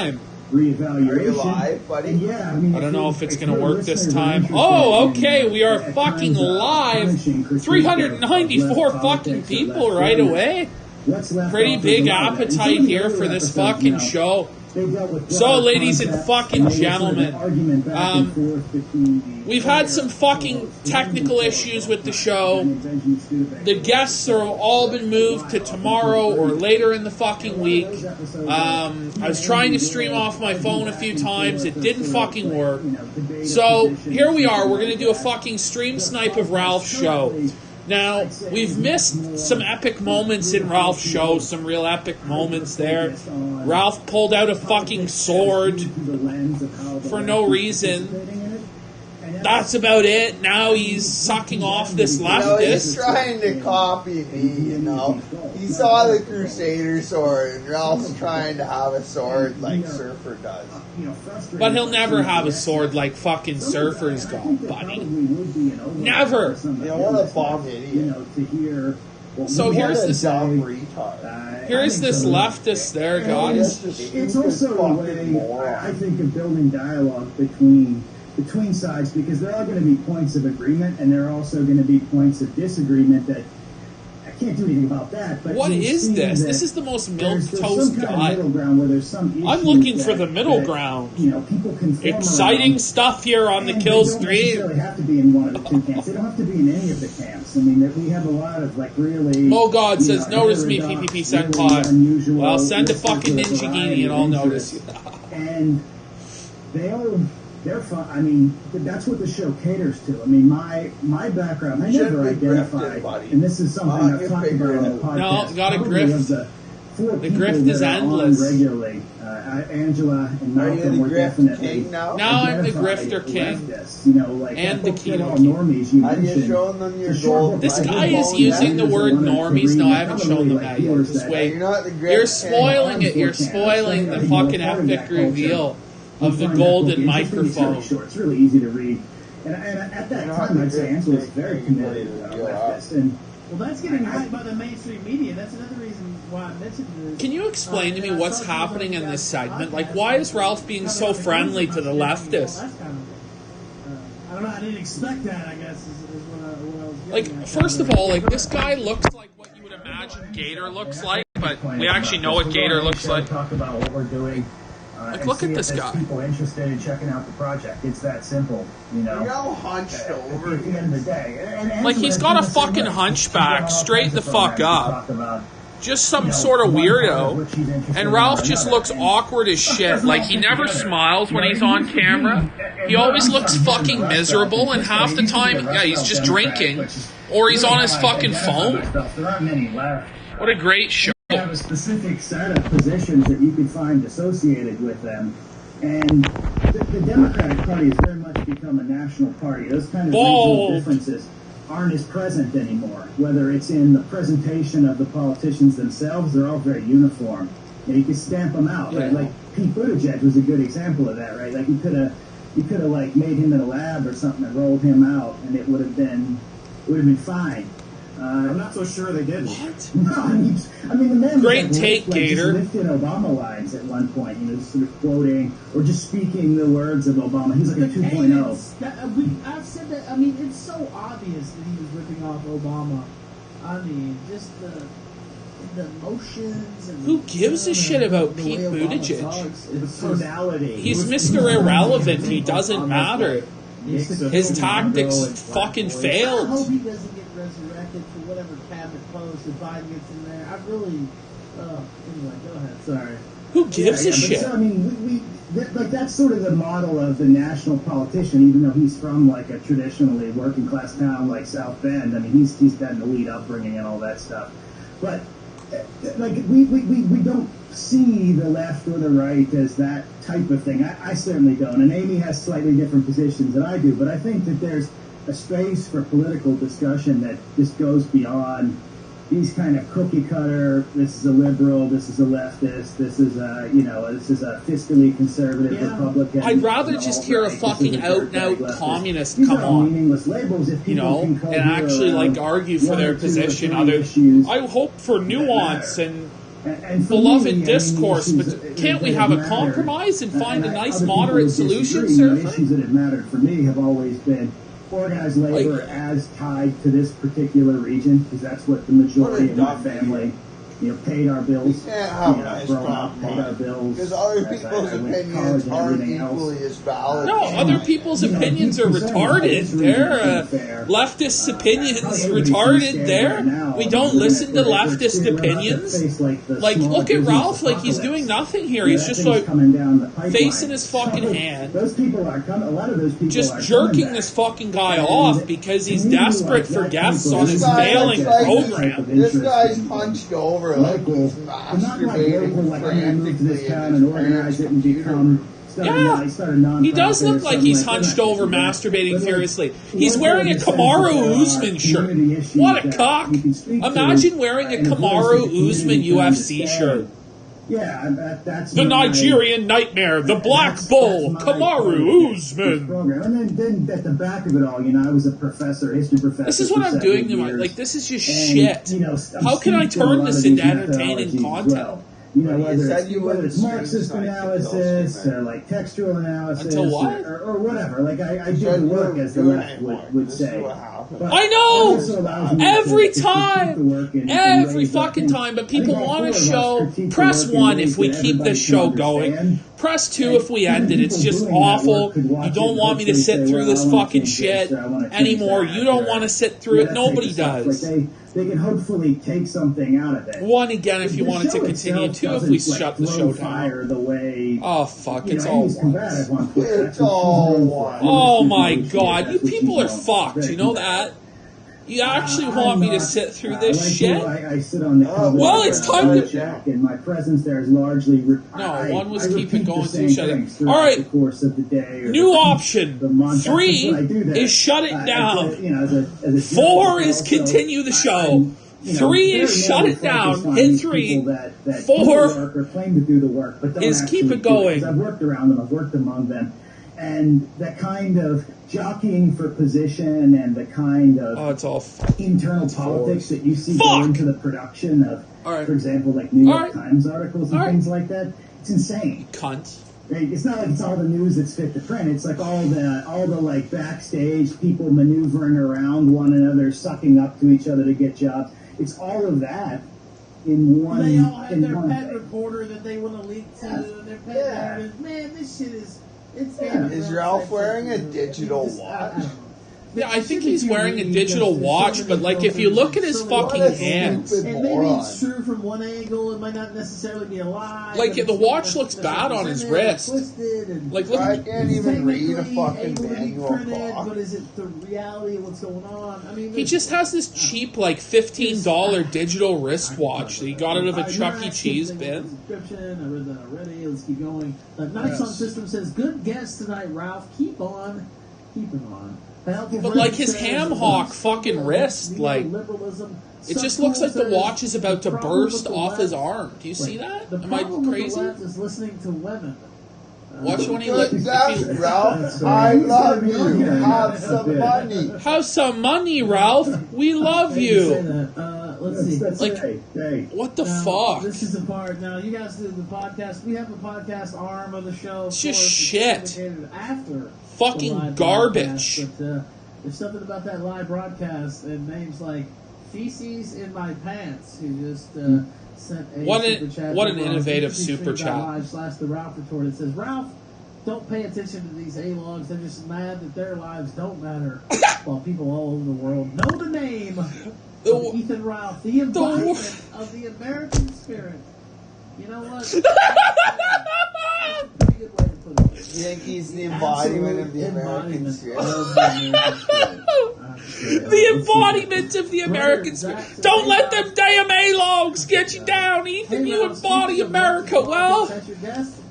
time. Reevaluation. Are you live, buddy? Yeah, I mean, I don't know if it's going to work this time. Oh, okay, we are fucking live. 394 fucking people right away. Pretty big appetite here for this fucking show. So, ladies and fucking gentlemen, we've had some fucking technical issues with the show. The guests are all been moved to tomorrow or later in the fucking week. I was trying to stream off my phone a few times. It didn't fucking work. So, here we are. We're going to do a fucking stream snipe of Ralph's show. Now, we've missed some epic moments in Ralph's show, some real epic moments there. Ralph pulled out a fucking sword for no reason. That's about it. Now he's sucking off this leftist. He's trying to copy me, He saw the Crusader sword, and Ralph's trying to have a sword like Surfer does. But he'll never have a sword like fucking Surfer's got, buddy. Never. What a bomb idiot. So here's this retard. Here's this leftist there, guys. It's also a way, I think, of building dialogue between sides, because there are going to be points of agreement and there are also going to be points of disagreement that I can't do anything about that. But what is this? This is the most milquetoast guy. I'm looking for the middle ground. People can exciting stuff here on the Kill Stream. They don't necessarily have to be in one of the two camps. They don't have to be in any of the camps. I mean, we have a lot of really. Mo God says, "Notice me, PPP Senpai." Really well, send a fucking Ninjagini and I'll notice you. And they're fun. I mean, that's what the show caters to. I mean, my background, I never identified, and this is something I've talked about on the podcast. No, got a grift. The grift is endless. Regularly, Angela and Malcolm were definitely. Now I'm the grifter king. And the keto king. This guy is using the word normies. No, I haven't shown them that yet. Just wait. You're spoiling it. You're spoiling the fucking epic reveal of the golden microphone. It's really easy to read. And at that time, I'd say Angela was very committed to leftist. Well, that's getting hyped by the mainstream media. That's another reason why I mentioned this. Can you explain to me what's happening in this segment? Like, why is Ralph being so friendly to the leftists? I don't know. I didn't expect that, I guess, is what I was getting at. First of all, this guy looks like what you would imagine Gator looks like, but we actually know what Gator looks like. Talk about what we're doing. Look at this guy. People interested in checking out the project. It's that simple, You're all hunched over. At the end of the day, he's got a fucking hunchback, straight the fuck up. Just some sort of weirdo. And Ralph just looks awkward as shit. He never smiles when he's on camera. He always looks fucking miserable, and half the time, he's just drinking, or he's on his fucking phone. What a great show. Have a specific set of positions that you could find associated with them, and the Democratic Party has very much become a national party. Those kind of regional differences aren't as present anymore. Whether it's in the presentation of the politicians themselves, they're all very uniform. You can stamp them out. Right? Like Pete Buttigieg was a good example of that, right? Like you could have made him in a lab or something and rolled him out, and it would have been fine. I'm not so sure they did. What? No, I mean the man. Great take, Gator. Just lifted Obama lines at one point, sort of quoting or just speaking the words of Obama. He's like a 2.0. I've said that. I mean, it's so obvious that he was ripping off Obama. I mean, just the emotions and who gives a shit about Pete Buttigieg? The personality. He's Mr. Irrelevant. He doesn't matter. His tactics fucking failed. I hope he doesn't get resurrected for whatever cabinet post if Biden gets in there. I really. Anyway, go ahead. Sorry. Who gives a shit? So, I mean, that's sort of the model of the national politician, even though he's from a traditionally working class town like South Bend. I mean, he's got an elite upbringing and all that stuff. But we don't see the left or the right as that type of thing. I certainly don't. And Amy has slightly different positions than I do. But I think that there's a space for political discussion that just goes beyond these kind of cookie cutter. This is a liberal. This is a leftist. This is a this is a fiscally conservative Republican. I'd rather just hear a fucking out and out communist come on, meaningless labels if and actually argue for their position. I hope for nuance and And for beloved me, I mean, discourse, the issues but can't we have a compromise and find a nice moderate solution, The sir? issues that have mattered for me have always been organized labor as tied to this particular region, because that's what the majority of my family, paid our bills. Can't have a nice growing up, paid our bills. because other as people's I went to college opinions and aren't everything else. equally as valid. No, other people's opinions are retarded. They're leftist opinions retarded. There, we don't listen to leftist opinions. Like, look at Ralph. Like, he's doing nothing here. He's just like facing his fucking hand, those people are coming. A lot of those people just are jerking this fucking guy off because he's desperate for guests on his failing program. This guy's hunched over like he's masturbating frantically and organize it and become. Yeah, he does look like he's hunched over, masturbating furiously. He's wearing a Kamaru Usman shirt. What a cock! Imagine wearing a Kamaru Usman UFC shirt. Yeah, that's the Nigerian Nightmare, the Black Bull, Kamaru Usman. And then at the back of it all, I was a professor, history professor. This is what I'm doing to my, like, this is just shit. How can I turn this into entertaining content? Whether it's Marxist analysis or like textual analysis or whatever. Like I do the work, as the left would say. I know! Every time! Every fucking time. But people want a show. Press 1 if we keep this show going. Press 2 if we end it. It's just awful. You don't want me to sit through this fucking shit anymore. You don't want to sit through it. Nobody does. They can hopefully take something out of it. 1 again if you want it to continue. 2 if we shut the show down. Oh, fuck. It's all one. It's all one. Oh, my God. You people are fucked. You know that? You actually want me to sit through this shit? I sit on the well, it's time to... And my presence there is largely... No, one was keep it going, 2 shut it. All right. New option. 3 is shut it down. 4 is continue the show. 3 is shut it down. Hit 3. 4 is keep it going. I've worked around them. I've worked among them. And that kind of jockeying for position and the kind of internal politics that you see go into the production of, for example, like New York Times articles and things like that, it's insane. Cunt. Right? It's not like it's all the news that's fit to print. It's like all the like backstage people maneuvering around one another, sucking up to each other to get jobs. It's all of that in one. They all have their pet reporter that they want to leak to. Their pet narrative. Man, this shit is. Is Ralph wearing a digital watch? Yeah, I think he's wearing a digital watch, but like if you look at his fucking hands, and maybe it's true from one angle, it might not necessarily be a lie. Like the watch looks bad on his wrist. Like look, I can't even read a fucking manual clock. But is it the reality of what's going on? I mean, he just has this cheap like $15 digital wristwatch that he got out of a Chuck E. Cheese bin. I read that already. Let's keep going. Nice on System says, "Good guess tonight, Ralph. Keep on, keeping on." But like his ham hock fucking wrist, like it just looks like the watch is about to burst off his arm. Do you see that? Am I crazy? Is listening to women. Watch when he Ralph, I love you. Have some money. Have some money, Ralph. We love you. Let's see. Like, what the fuck? This is the part. Now, you guys do the podcast. We have a podcast arm of the show. It's just shit. After fucking garbage. But, there's something about that live broadcast and names like Feces in My Pants, who just sent a super chat. What an innovative super chat. /the Ralph Retort. It says, Ralph, don't pay attention to these A-logs. They're just mad that their lives don't matter. While people all over the world know the name of Ethan Ralph, the embodiment of the American spirit. You know what? That's a pretty good way to put it. You think he's the embodiment of the American spirit? The embodiment of the American spirit. Don't let them damn A-logs get you down, Ethan. You embody America. Well,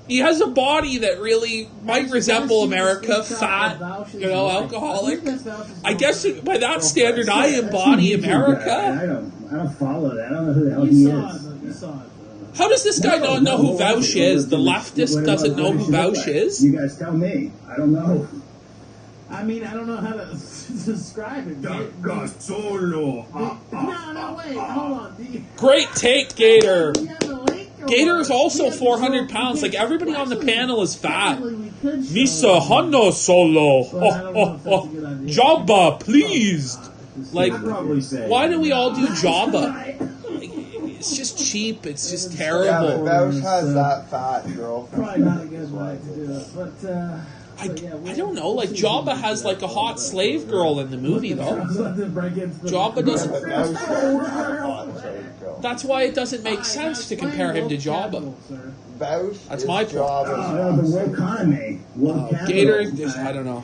he has a body that really might resemble America. Fat, alcoholic. I guess by that standard, I embody America. I don't follow that. I don't know who the hell he is. You saw it. How does this guy not know who Vaush is? The leftist doesn't know who Vaush is? You guys tell me. I don't know. I mean, I don't know how to describe it. No, wait, hold on. Great take, Gator. Do you have a Gator is also 400 pounds. Like, everybody on the panel is fat. Misa Hanno Solo. Jabba, please. Like, why do we all do Jabba? It's just cheap. It's just Yeah, terrible. but Bowsh has that fat girlfriend. Probably not a good way to do it, but I don't know. Like, Jabba has like a hot slave girl in the movie, though. Jabba doesn't. That's why it doesn't make sense to compare him to Jabba. Bowsh That's my point. The world economy. Gator, I don't know.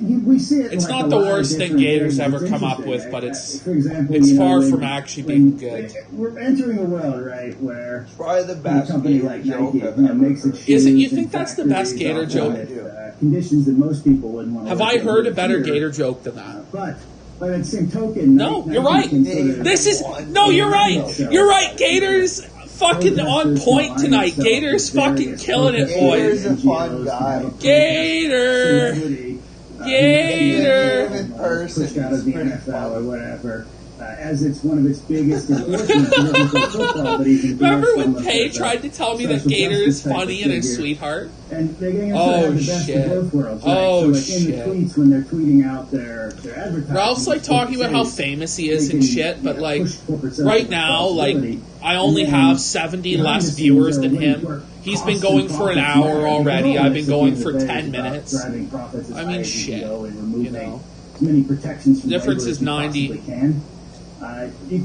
We see it It's like not a the lot of worst thing different Gator's things. ever It's come up interesting. with, but it's For example, far when- from actually being good. We're entering a world, right, where Probably the a best company Gator like joke Nike I've makes ever its heard. Is it? You shoes think and that's the best factories Gator joke? with, conditions that most people wouldn't want to Have work I in heard a here. better Gator joke than that? But by that same token, No, Nike you're right. can sort of- This is no, you're right. You're right. Gator's fucking on point tonight. Gator's fucking killing it, Gator's boys. a fun guy. Gator. Gator. In person, pushed out of he's the pretty NFL or fun. whatever, as it's one of its biggest endorsements. It doesn't play football, but he's Remember endorsed when some of Pay the tried to tell me that social Gator is justice type funny of and a figure. sweetheart? And they're getting Oh, the best shit. of both worlds. Right? Oh, so like in shit. the tweets when they're tweeting out their advertising. Ralph's like talking about how famous he is and shit, but like right now, like I only have 70 less viewers than him. He's been going for an hour already. I've been going for 10 minutes. I mean, shit. You know, as many protections from difference labor is as you 90. possibly can.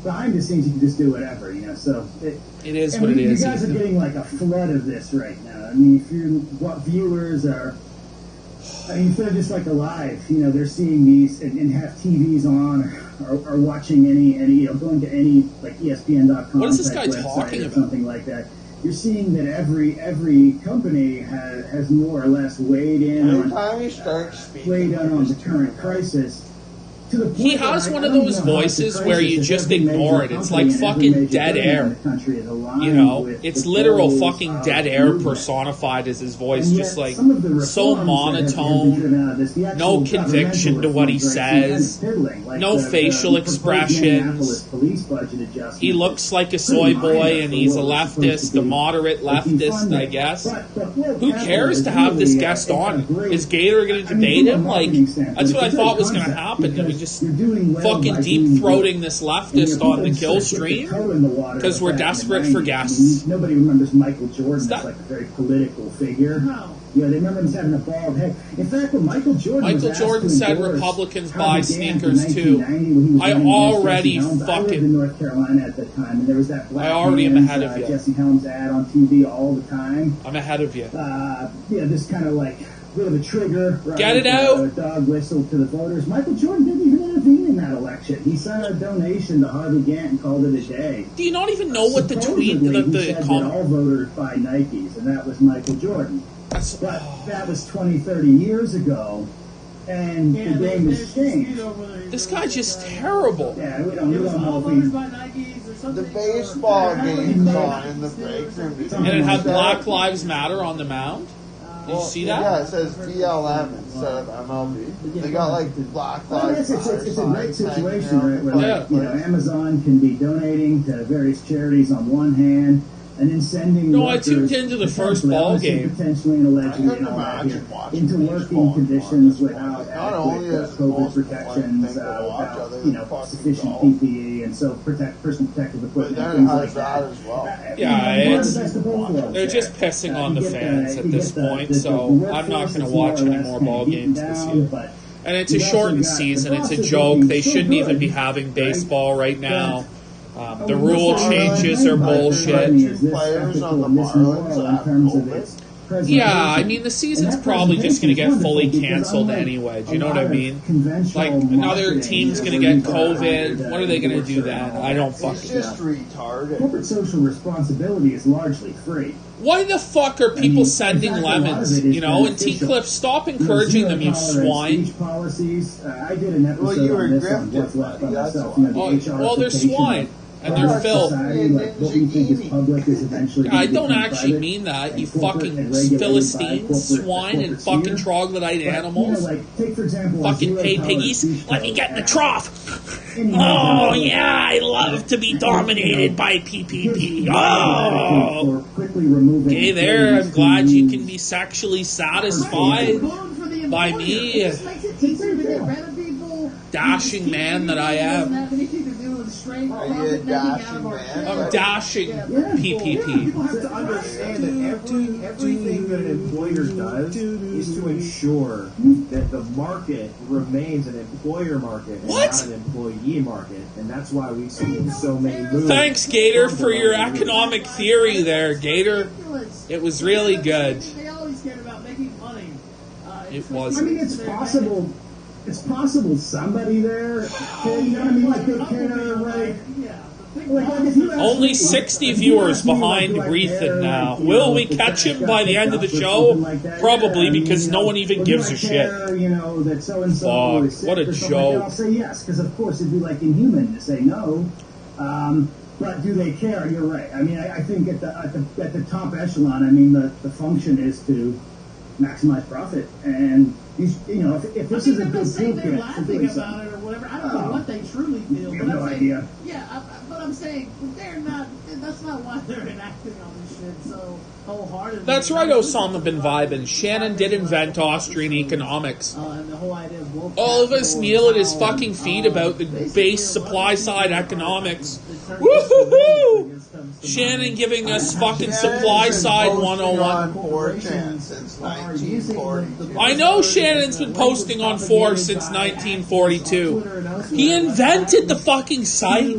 Behind the scenes, you can just do whatever, you know. So it is and what it you is. guys are getting like a flood of this right now. I mean, if you're what viewers are. I mean, if they're just like alive, you know, they're seeing these and have TVs on or watching any going to any like ESPN.com. What is this type guy website talking or about? something like that. You're seeing that every company has more or less weighed in Every on time he starts speaking, the current crisis. To the point He where has I one of don't those know how it's a voices where you crisis if just every ignore major it. It's company like and every fucking major dead brand in air. the country is aligned You know, with it's the literal goals fucking of dead the air movement. personified as his voice, And just yet, like some of the so reforms that have been driven monotone, out of this, the actual no conviction to what he governmental reforms, says, right, seem kind of piddling, like no the facial proposed expressions. Minneapolis police budget adjustment. He looks like a soy boy and he's a leftist, a moderate leftist, I guess. Who cares to have this guest on? Is Gator going to debate him? Like, that's what I thought was going to happen. That we just fucking deep-throating this leftist on the kill stream because we're desperate for guests. Nobody remembers Michael Jordan That- as like a very political figure. No. Yeah, they remember him as having a bald head. In fact, when Michael Jordan was asked to said endorse Republicans Howard buy Gant sneakers, in too. 1990 when he was I running against already Jesse Helms. I lived fucking- in North Carolina at the time, and there was that Black I already am Hands, ahead of you. Jesse Helms ad on TV all the time. I'm ahead of you. Yeah, this kind of like bit of a trigger. Right? Get it out. A dog whistle to the voters. Michael Jordan didn't even intervene in that election. He sent a donation to Harvey Gantt and called it a day. Do you not even know what the tweet, Supposedly, he the said that comment? all voters buy Nikes, and that was Michael Jordan. That's- But that was 20, 30 years ago, and Yeah, the game has changed. This guy's just terrible. Yeah, we It don't was all know if voters we... by Nikes or something. the baseball game's on in the break room. And it had Black Lives Matter on the mound. Did you see that? Yeah, it says DLM instead of MLB. They got like Black Well, Lives it's Matter a great signs situation, hanging right? Where, out. Yeah. like, you know, Amazon can be donating to various charities on one hand, and then sending No, I workers tuned into the first potentially, ball honestly, game. potentially and allegedly I couldn't and all that imagine here, watching into baseball working anymore conditions at this without point. Not only adequate is it the COVID most protections, important thing to watch without, other you than know, fucking sufficient golf. PPE, and so personal protective But equipment, then it things has like that that. as well. Yeah, You know, it's- the best of both worlds They're there. just pissing on the You get fans at you this get point, the so workforce I'm not that's going to more watch or any less more kind ball of beaten games this down, year. but And it's a you've also shortened got season. the It's a process joke. being They so shouldn't even good, be having right? baseball right now. The Oh, rule this is changes all are right, bullshit. is this Players on the ethical, this moral Marlins in at terms of COVID? its Yeah, I presentation? mean, the season's And that probably just going to get presentation's fully wonderful because canceled unlike anyway. Do a you know what I lot of mean? conventional Like, another marketing, team's going to where get you've got COVID. What are they going to do then? I don't It's fucking just know. retarded. Corporate social responsibility is largely free. Why the fuck are people I mean, sending in fact, a lot of lemons? it is You know, and beneficial. T-Cliff, stop You know, encouraging zero them, you tolerance swine. speech policies. I did an episode Well, you were on this on grifted, What's Left by buddy, that's Myself. why. You know, the Oh, HRification well, they're swine. And they're filth. Society, like what we think is public is eventually I don't become actually private, mean that, and you corporate fucking and regulated by Philistines, corporate- swine, and corporate fucking sphere. troglodyte But, animals. like, take for example, Fucking a paid zero-tolerance piggies. speech Let me code get in the act. trough. Any Oh, major yeah, I love to be dominated by PPP. Oh. for quickly removing Okay, there, I'm employees glad who you use- can be sexually satisfied by me. It just makes it easier to get rid of people. Dashing man that I am. Doesn't have anything to do with straight Are you a profit making out dashing of our man? kids. I'm dashing PPP. People have to understand that everything that an employer does is to ensure that the market remains an employer market and What? not an employee market. And that's why we've seen so many moves. Thanks, Gator, for your economic theory there, Gator. It was really good. They always cared about making money. It was. I mean, it's possible. It's possible somebody there, you know what I mean? Like they care, like if you ask Only me- 60 if you viewers ask me, like, behind do I Rethan care, now. like, you Will know, we if the catch guy him got by the picked end of the up or show? something like that? Probably, Yeah, I mean, because you no know, one even or do gives I a shit. care, you know, that so and so Fuck, is sick what a or something like that? joke. I'll say yes, because of course it'd be like inhuman to say no. But do they care? You're right. I mean, I think at the top echelon, I mean, the function is to maximize profit, and you know, if this is a I'm good not saying they're toolkit for laughing doing about something. it or whatever. I don't know what they truly feel. You but have no I'm saying, idea. Yeah, but I'm saying they're not. That's not why they're enacting all this shit so wholeheartedly. That's right, Osama bin Vibin. Shannon did invent Austrian economics. And the whole idea of wolf All of us capital kneel and at his how, fucking feet about the basically base it supply wasn't side the economics. terms Woo-hoo-hoo! of comes to Shannon mind. giving us fucking Shannon's supply been side posting 101. on 4chan since 1942. I know Shannon's been posting on 4 since 1942. He invented the fucking site.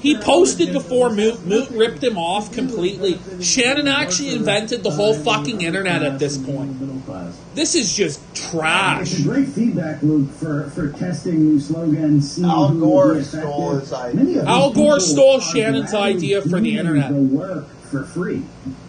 He posted before Moot ripped him off completely. Shannon actually invented the whole fucking internet at this point. This is just It's trash. a great feedback loop for testing new slogans. seeing Al who will Gore be stole effective. his idea. Many of Al these Gore people stole are Shannon's gladly idea for the doing internet. The work for free.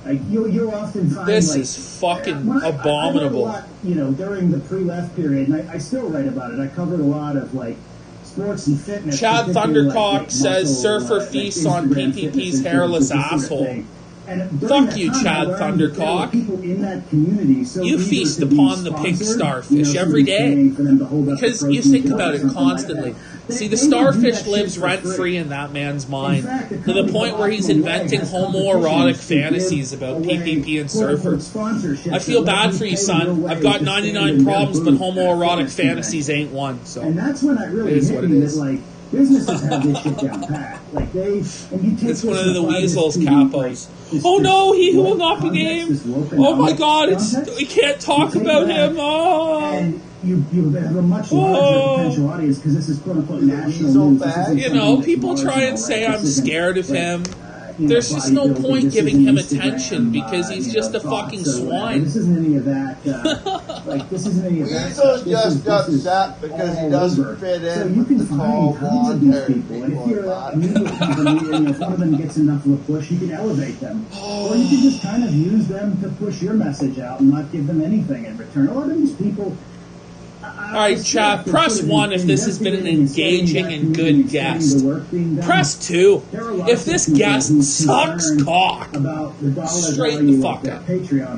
Like you'll often find This like, is fucking when I wrote abominable. a lot, you know, during the pre-left period, and I still write about it. I covered a lot of like sports and fitness. Chad particularly, like, Thundercock big says muscle, Surfer like, feasts on Instagram PPP's fitness hairless this sort of asshole. thing. And during Fuck that you, time, Chad I learned that there were Thundercock. people in that community so You eager feast to be upon the pig sponsored, starfish so every they're day. paying for them to hold up the Because you protein think jar about or it something constantly. like that. See, the They would do starfish that shit lives for rent free. free in that man's mind. In fact, the To the company point where he's Optimal inventing Way has homoerotic competitions to give fantasies about away PPP and quote-unquote Surfer. sponsorships I feel that let bad you for you, pay son. your way I've got to stand 99 in their problems, but booth at homoerotic fitness fantasies events. ain't one. So And that's when I really It is hit what it me that is. like businesses have this shit down pat. Like they and you take it's this one of and the apply this weasels to, capos. like, this- Oh no, he who will woke not be context, named. this woke Oh my economic God, it's context. we can't talk You take about that him. Oh. And you have a much larger Oh. potential audience because this is quote unquote national so news. This bad? isn't You something know, that's people try marginal, and say right? I'm This isn't, scared of like, him. you know, There's just no bodybuilding. point This giving isn't him Instagram, attention because he's you just know, a fucking thoughts or whatever. swine. This isn't any of that. Like this isn't any of that. Weasel stuff. This is- just this is upset because he all doesn't over. fit in So you with can the find tall, tons of blonde these haired people, and people if you're in a that. media company, and if one of them gets enough of a push, you can elevate them, or you can just kind of use them to push your message out and not give them anything in return. A lot of these people. All right, chat. Press 1 if this has been an engaging and good guest. Press 2 if this guest sucks cock. Straight the fuck up.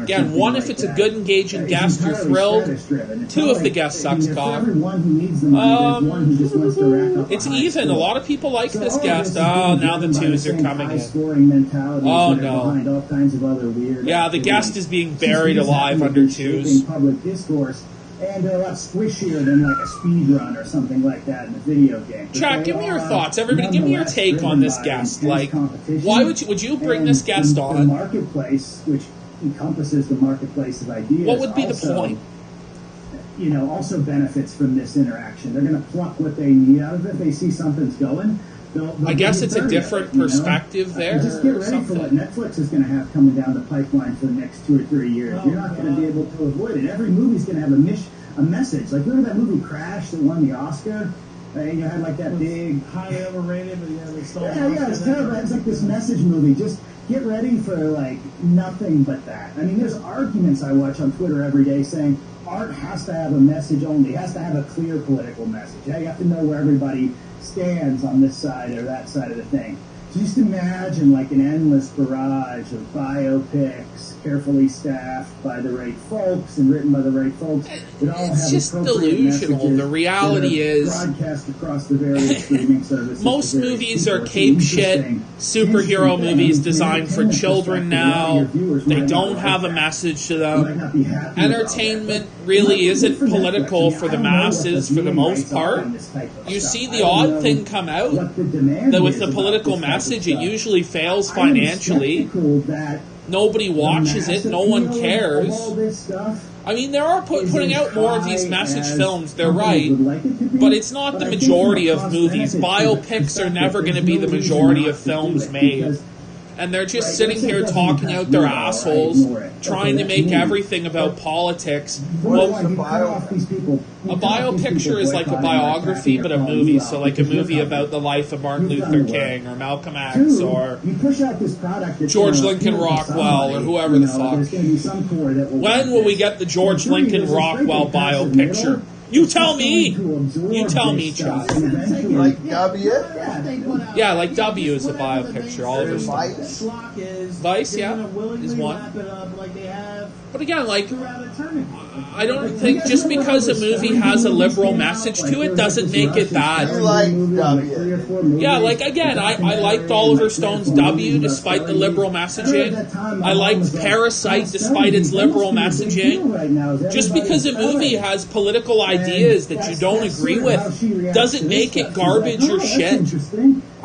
Again, 1 if it's a good engaging guest, you're thrilled. 2 if the guest sucks cock. It's even. A lot of people like this guest. Oh, now the 2s are coming in. Oh no. Yeah, the guest is being buried alive under 2s. Public discourse. And they're a lot squishier than like a speed run or something like that in a video game. But Chat, they give me your are thoughts. Everybody, give me your nonetheless take on driven this by guest. intense Like, competition. why would you bring And this guest the on? marketplace, which encompasses the marketplace of ideas. What would be the also, point? You know, also benefits from this interaction. They're going to pluck what they need out of it. If they see something's going, they'll I guess be it's a dirty different at it, you know? perspective there Just get or ready for what something. Netflix is going to have coming down the pipeline for the next 2 or 3 years. Oh, You're not going to be able to avoid it. Every movie's going to have a message. Like, remember that movie Crash that won the Oscar? You had like that big... highly overrated, but yeah, they stole. Yeah, it's terrible. It's like this message movie. Just get ready for like nothing but that. I mean, there's arguments I watch on Twitter every day saying art has to have a message only. It has to have a clear political message. You have to know where everybody stands on this side or that side of the thing. Just imagine like an endless barrage of biopics, carefully staffed by the right folks and written by the right folks. It's just delusional. The reality is, broadcast across the various streaming services. Most movies are cape shit superhero movies designed for children now. They don't have a message to them. Entertainment really isn't political for the masses for the most part. You see the odd thing come out that with the political message, it usually fails financially. Nobody watches it. No one cares. I mean, there are putting out more of these message films. They're right. But it's not the majority of movies. Biopics are never going to be the majority of films made. And they're just sitting here talking out their assholes, trying to make everything about politics. Well, a biopicture is like a biography, but a movie. So like a movie about the life of Martin Luther King or Malcolm X or George Lincoln Rockwell or whoever the fuck. When will we get the George Lincoln Rockwell biopicture? You tell me. You tell me, Chuck. Like W? Yeah, like W is a biopicture. All of this stuff. Vice, yeah, is one. But again, like, I don't think just because a movie has a liberal message to it doesn't make it bad. You like W? Yeah, like, again, I liked Oliver Stone's W despite the liberal messaging. I liked Parasite despite its liberal messaging. Just because a movie has political ideas that you don't agree with doesn't make it garbage or shit.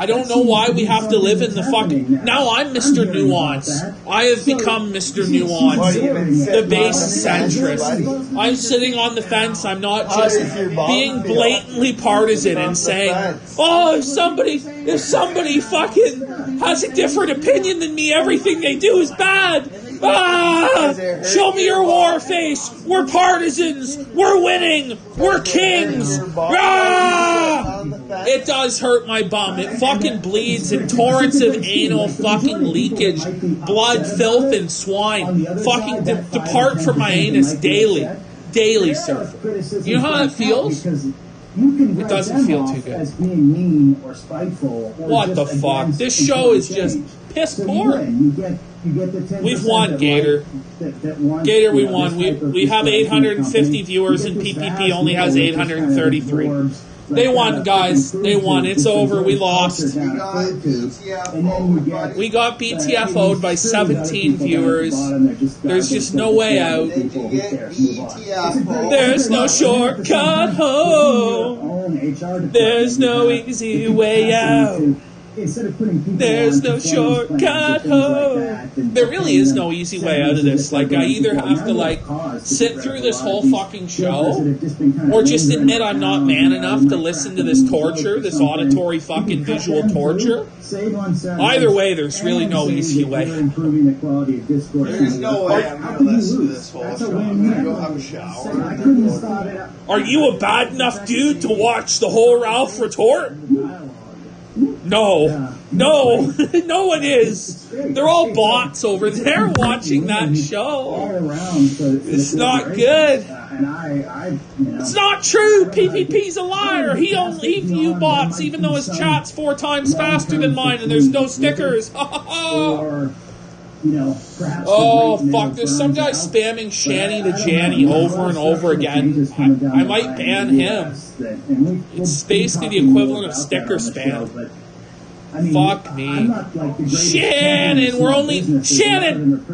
I don't know why we have to live in the fucking... Now I'm Mr. Nuance. I have become Mr. Nuance, the base centrist. I'm sitting on the fence. I'm not just being blatantly partisan and saying, oh, if somebody fucking has a different opinion than me, everything they do is bad. Ah! Show me your war face. We're partisans. We're winning. We're kings. Ah! It does hurt my bum. It fucking bleeds in torrents of anal fucking leakage, blood, filth, and swine. Fucking depart from my anus daily. Daily, sir. You know how that feels? It doesn't feel too good. What the fuck? This show is just piss poor. We've won, Gator. Gator, we won. We have 850 viewers, and PPP only has 833. They won, guys. They won. It's over. We lost. We got BTFO'd by 17 viewers. There's just no way out. There's no shortcut home. There's no easy way out. There's no shortcut home. There really is no easy way out of this. Like, I either have to, like, sit through this whole fucking show, or just admit I'm not man enough to listen to this torture, this auditory fucking visual torture. Either way, there's really no easy way. There's no way I'm going to listen to this whole show. I'm going to go have a shower. Are you a bad enough dude to watch the whole Ralph Retort? No, no, no one is. They're all bots over there watching that show. It's not good. It's not true. PPP's a liar. He viewed bots, even though his chat's 4 times faster than mine, and there's no stickers. Oh, fuck. There's some guy spamming Shanny to Janny over and over again. I might ban him. It's basically the equivalent of sticker spam. Fuck me. Shannon, we're only... Shannon,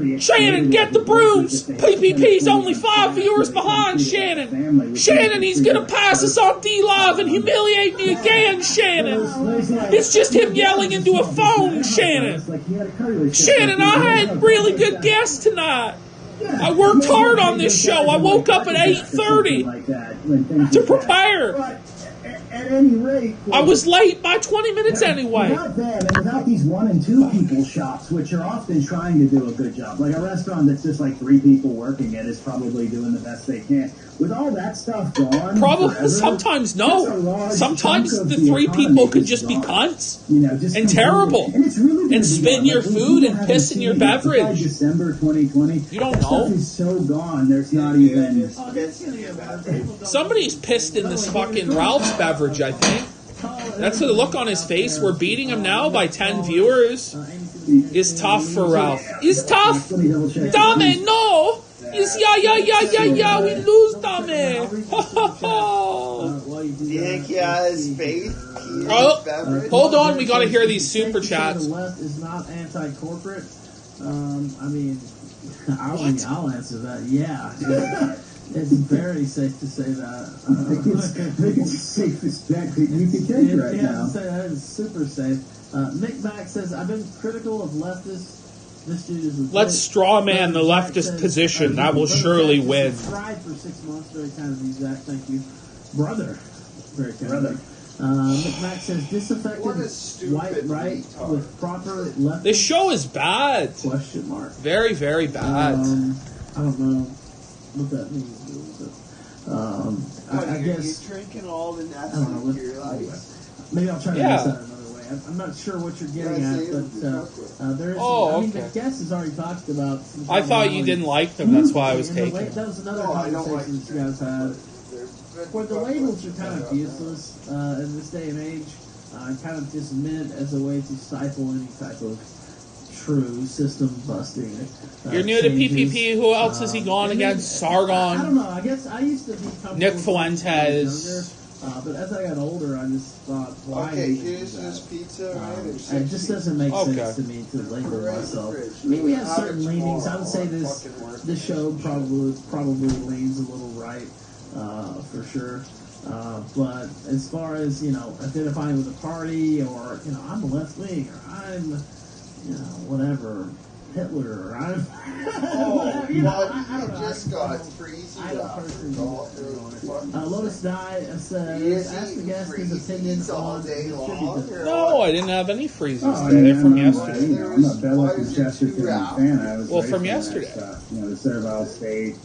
get the brooms! PPP's only 5 viewers behind, Shannon! Shannon, he's gonna pass us on DLive and humiliate me again, Shannon! It's just him yelling into a phone, Shannon! Shannon, I had really good guests tonight! I worked hard on this show. I woke up at 8:30 to prepare. At any rate, I was late by 20 minutes anyway. Without them, and without these 1 and 2 people shops, which are often trying to do a good job, like a restaurant that's just like 3 people working it is probably doing the best they can. With all that stuff gone, probably forever, sometimes no. Sometimes the 3 people could just be cunts and terrible and spit in your food and piss in your beverage. December 2020, you don't know. Stuff is so gone. There's not even. Somebody's pissed in this fucking Ralph's beverage, I think. That's the look on his face. We're beating him now by 10 viewers. It's tough for Ralph. It's tough. Dame, no. It's yeah. We lose, Dame. Do you think he has faith? Oh, hold on. We got to hear these super chats. The left is not anti-corporate. I mean, I'll answer that. Yeah. It's very safe to say that. I think it's the safest bet that you can take right now. Say that is super safe. Nick Mack says, I've been critical of leftists. This dude is Let's straw man the leftist position. That will surely win. Tried for 6 months. Very kind of you, Zach. Thank you. Brother. Very kind Brother. Nick Mack says, disaffected white right with proper left. This show is bad. Question mark. Very, very bad. I don't know what that means. But, I guess you're drinking all the I don't know. Maybe I'll try to Yeah. use that another way. I'm not sure what you're getting at, but there is. Oh, I mean, okay. the guest has already talked about. I thought you didn't like them. That's why I was taking them. That was another conversation that you guys had. Where the labels are kind of useless in this day and age, kind of just meant as a way to stifle any type of true system busting. You're new to changes. PPP. Who else has he gone against? I don't Sargon. know. I guess I used to be comfortable Nick with when I was Fuentes. younger, but as I got older, I just thought, why? Okay, even here's do that? this pizza. Right? It just doesn't make Okay. sense to me to label myself. I mean, we have certain leanings. I would say this show probably leans a little right, for sure. But as far as identifying with a party, or I'm a left wing, or I'm whatever, Hitler, or I'm Oh, you know, I but don't know. he just got freezy I don't after personally golf. Lotus Die says, ask the guest his opinion all on day long. distributed. No, I didn't have any freezes Oh, today. They're from I'm yesterday. I'm a Belloc and Chesterton fan. I was Well, ready from for that yesterday. stuff. The Serval State,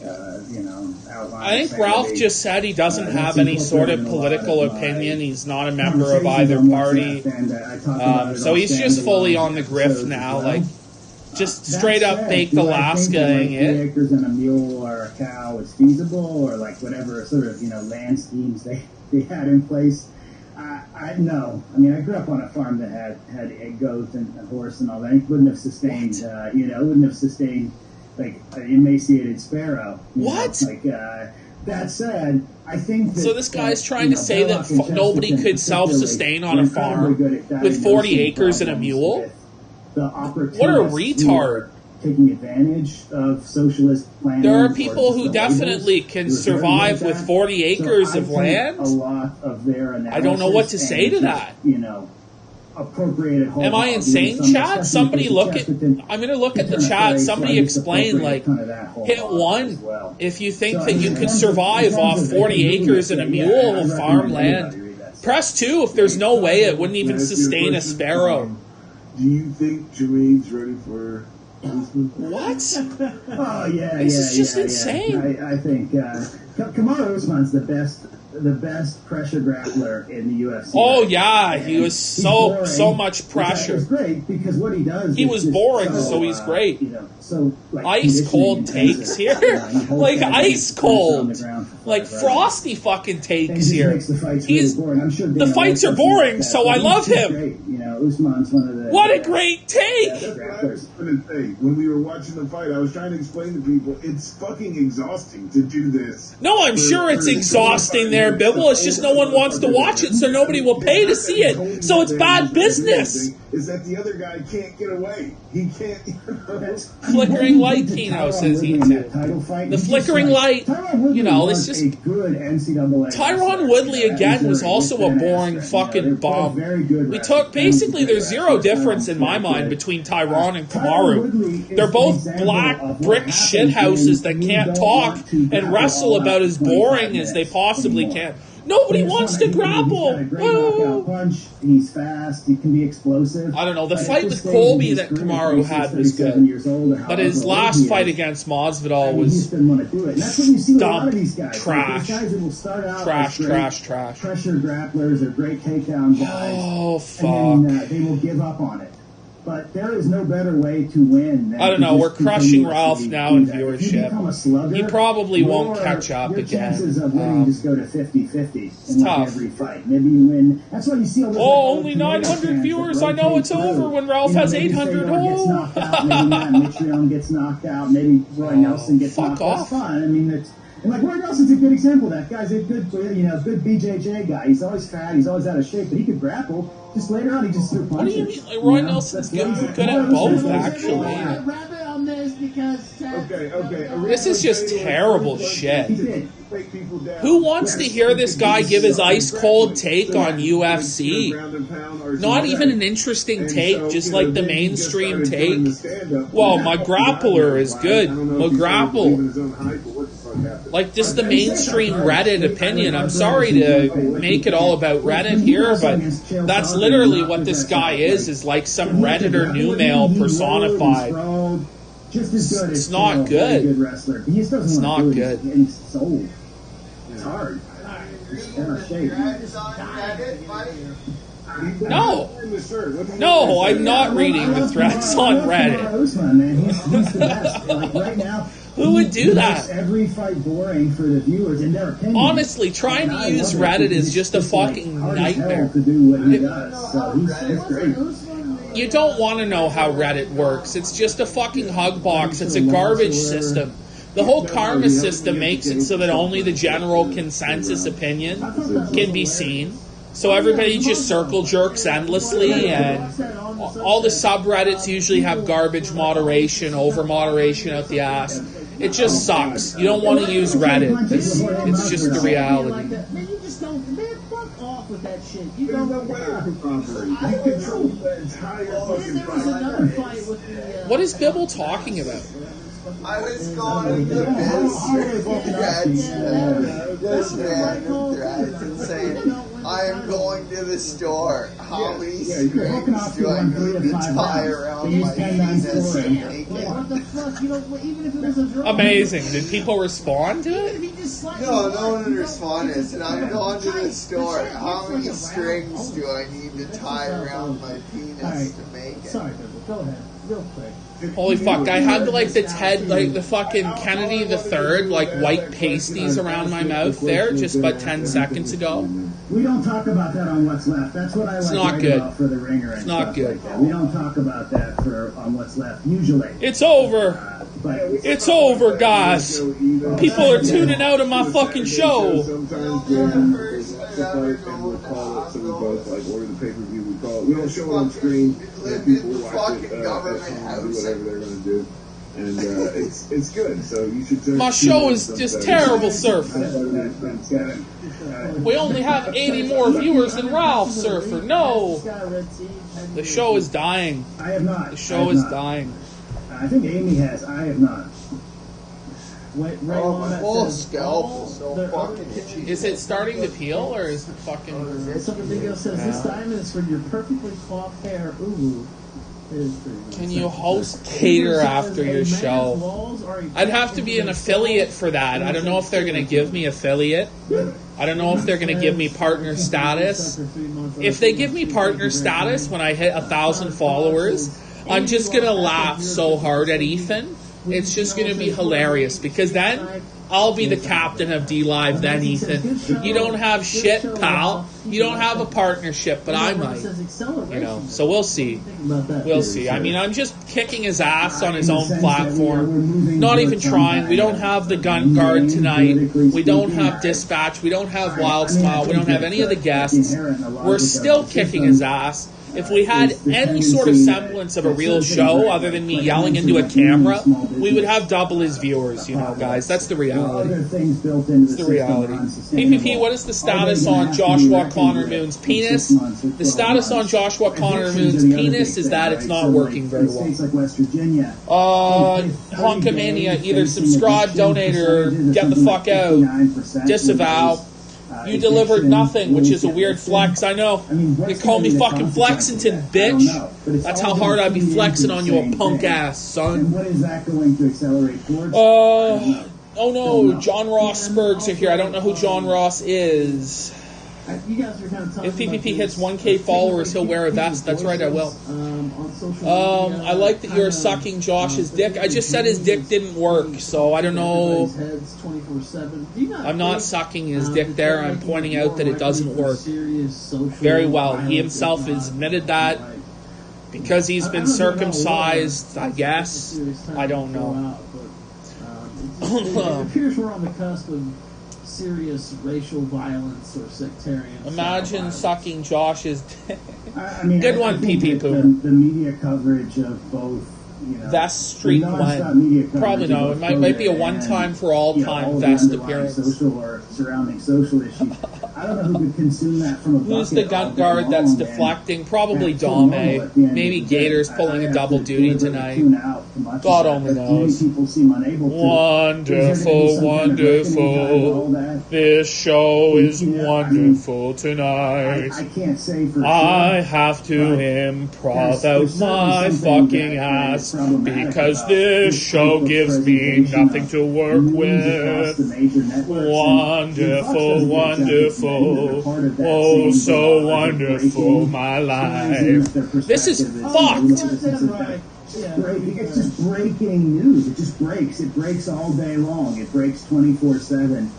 outline. I think Ralph just said he doesn't have any sort of political opinion. He's not a member of either party. So he's just fully on the grift now, like just straight up baked Alaska-ing it. 3 acres and a mule or a cow is feasible, or like whatever sort of land schemes they had in place. I know. I mean, I grew up on a farm that had a goat and a horse and all that. It wouldn't have sustained. Wouldn't have sustained like an emaciated sparrow. What? That said, I think that, So this guy's trying to say that nobody could self-sustain on a farm with 40 acres and a mule? What a retard. Taking advantage of socialist planning. There are people who definitely can survive with 40 acres of land. A lot of their analysis I don't know what to say to that. Appropriated. Am I insane, chat? Somebody look at... I'm going to look at the chat. Somebody explain, hit 1 if you think that you could survive off 40 acres and a mule of farmland. Press 2 if there's no way it wouldn't even sustain a sparrow. Do you think Jermaine's ready for Usman? What? Oh yeah, This is just insane. I think Kamaru Usman's the best pressure grappler in the UFC. Oh yeah, he was so much pressure. It's great because what he does. He was boring, so he's great. Ice cold takes here, like ice cold, like frosty fucking takes here. The fights are boring, so I love him. Usman's one of the. What a great take! When we were watching the fight, I was trying to explain to people it's fucking exhausting to do this. No, I'm sure it's exhausting there, Bibble. It's just no one wants to watch it, so nobody will pay to see it. So it's bad business. Is that the other guy can't get away? He can't. Flickering light, Keno says he too. The flickering light, it's just. Tyron Woodley again was also a boring fucking bum. Basically, there's zero difference in my mind between Tyron and Kamaru. They're both black brick shithouses that can't talk and wrestle about as boring as they possibly can. Nobody wants to grapple. He's fast. He can be explosive. I don't know. The fight with Colby that Kamaru had was good, but his last fight against Masvidal was dumb, trash. Pressure grapplers are great takedown guys. Oh fuck! And then, they will give up on it. But there is no better way to win than I don't know. to We're just crushing continuously Ralph do now in that. If you become a viewership. slugger, He probably won't catch up your again. chances of winning just go to 50-50 in like tough. every fight. Maybe you win. That's why you see all those. Oh, only 900 viewers. I know it's over when Ralph has 800. Oh. Maybe Matt Mitrione gets knocked out. Maybe Roy Nelson gets knocked out. That's fine. I mean, it's. And like Roy Nelson's a good example. That guy's a good, good BJJ guy. He's always fat. He's always out of shape, but he could grapple. Just later on, he just threw punches. What do you mean? Like, Roy Nelson's good at both, actually. This is just terrible shit. Who wants to hear this guy give his ice-cold take on UFC? Not even an interesting take, just like the mainstream take. Well, my grappler is good. My grapple. Like, just the mainstream Reddit opinion. I'm sorry to make it all about Reddit here, but that's literally what this guy is like some Redditor new male personified. It's not good. It's not good. It's hard. No, I'm not reading the threads on Reddit. Who would do that? Every fight boring for the viewers in their opinion. Honestly, trying to use Reddit is just a fucking nightmare. To do what he does, so he's great. You don't want to know how Reddit works. It's just a fucking hug box. It's a garbage system. The whole karma system makes it so that only the general consensus opinion can be seen. So everybody just circle jerks endlessly, and all the subreddits usually have garbage moderation, over moderation out the ass. It just sucks. You don't want to use Reddit. It's just the reality. What is Bibble talking about? I was going to this random threads and saying, I am going to the store. How many strings do I need to tie around my penis and make it? Amazing. Did people respond to it? No, no one responded. I said, I'm going to the store. How many strings do I need to tie around my penis to make it? Sorry, go ahead. Real quick. Holy fuck, I had the fucking Kennedy the Third, like white pasties around my mouth there just about 10 seconds ago. We don't talk about that on What's Left. That's what I like about for the Ringer. It's not good. Like we don't talk about that on What's Left usually. It's over. It's over, guys. People are tuning out of my fucking show. We don't show it on screen. People watch it at home, do whatever they're going to do. And it's good, so you should... My show is just terrible, Surfer. We only have 80 more viewers than Ralph, Surfer. No! The show is dying. I have not. The show is dying. I think Amy has. I have not. My whole scalp is so fucking itchy. Is it starting to peel, or is it fucking... So the video says, this diamond is for your perfectly coiffed hair. Ooh. Can you host cater after your show? I'd have to be an affiliate for that. I don't know if they're going to give me affiliate. I don't know if they're going to give me partner status. If they give me partner status when I hit 1,000 followers, I'm just going to laugh so hard at Ethan. It's just going to be hilarious, because then I'll be the captain of DLive then, Ethan. You don't have shit, pal. You don't have a partnership, but I might. You know, so we'll see. We'll see. I mean, I'm just kicking his ass on his own platform. Not even trying. We don't have the gun guard tonight. We don't have Dispatch. We don't have Wild Smile. We don't have any of the guests. We're still kicking his ass. If we had any sort of semblance of a real show other than me yelling into a camera, we would have double his viewers, you know, guys. That's the reality. It's the reality. PPP, what is the status on Joshua Connor Moon's penis? The status on Joshua Connor Moon's penis is that it's not working very well. Honkamania, either subscribe, donate, or get the fuck out. Disavow. You delivered nothing, which is a weird flex, I know. You call me fucking Flexington, bitch. That's how hard I'd be flexing on your punk ass, son. What is that going to accelerate towards? Oh no, John Ross Spurgs are here. I don't know who John Ross is. You guys are kind of talking If PPP about hits this. 1K followers, he'll wear a vest. That's right, I will. On social media, I like that you're sucking Josh's dick. I just said his dick didn't work, so I don't know. Heads 24/7. I'm not sucking his dick there. I'm pointing out that it doesn't work very well. He himself has admitted that because he's been circumcised, I guess. I don't know. It appears we're on the cusp of serious racial violence or sectarian. Imagine sucking Josh's dick. I mean, Good I one, think PP that Poo. The media coverage of both, Vest Street non-stop one. media coverage Probably of no. both It might be a COVID one-time and, for all all time the vest underlying appearance. social or surrounding social issues. I don't know who could consume that from a Who's bucket the all gun day guard long, that's and deflecting? Probably that's so normal Dame. at the end Maybe of the day. Gator's pulling I a have double to duty deliberately tonight. tune out to much God of only that, but too knows. many people seem unable to. Wonderful, Is there gonna be some kind of reckoning time with all wonderful. that? This show is Yeah, wonderful tonight. I can't say for sure. I have to improv out my fucking ass because this show gives me nothing to work with. Wonderful, wonderful, oh so wonderful, my life. This is fucked. It's just breaking news. It just breaks. It breaks all day long. It breaks 24/7.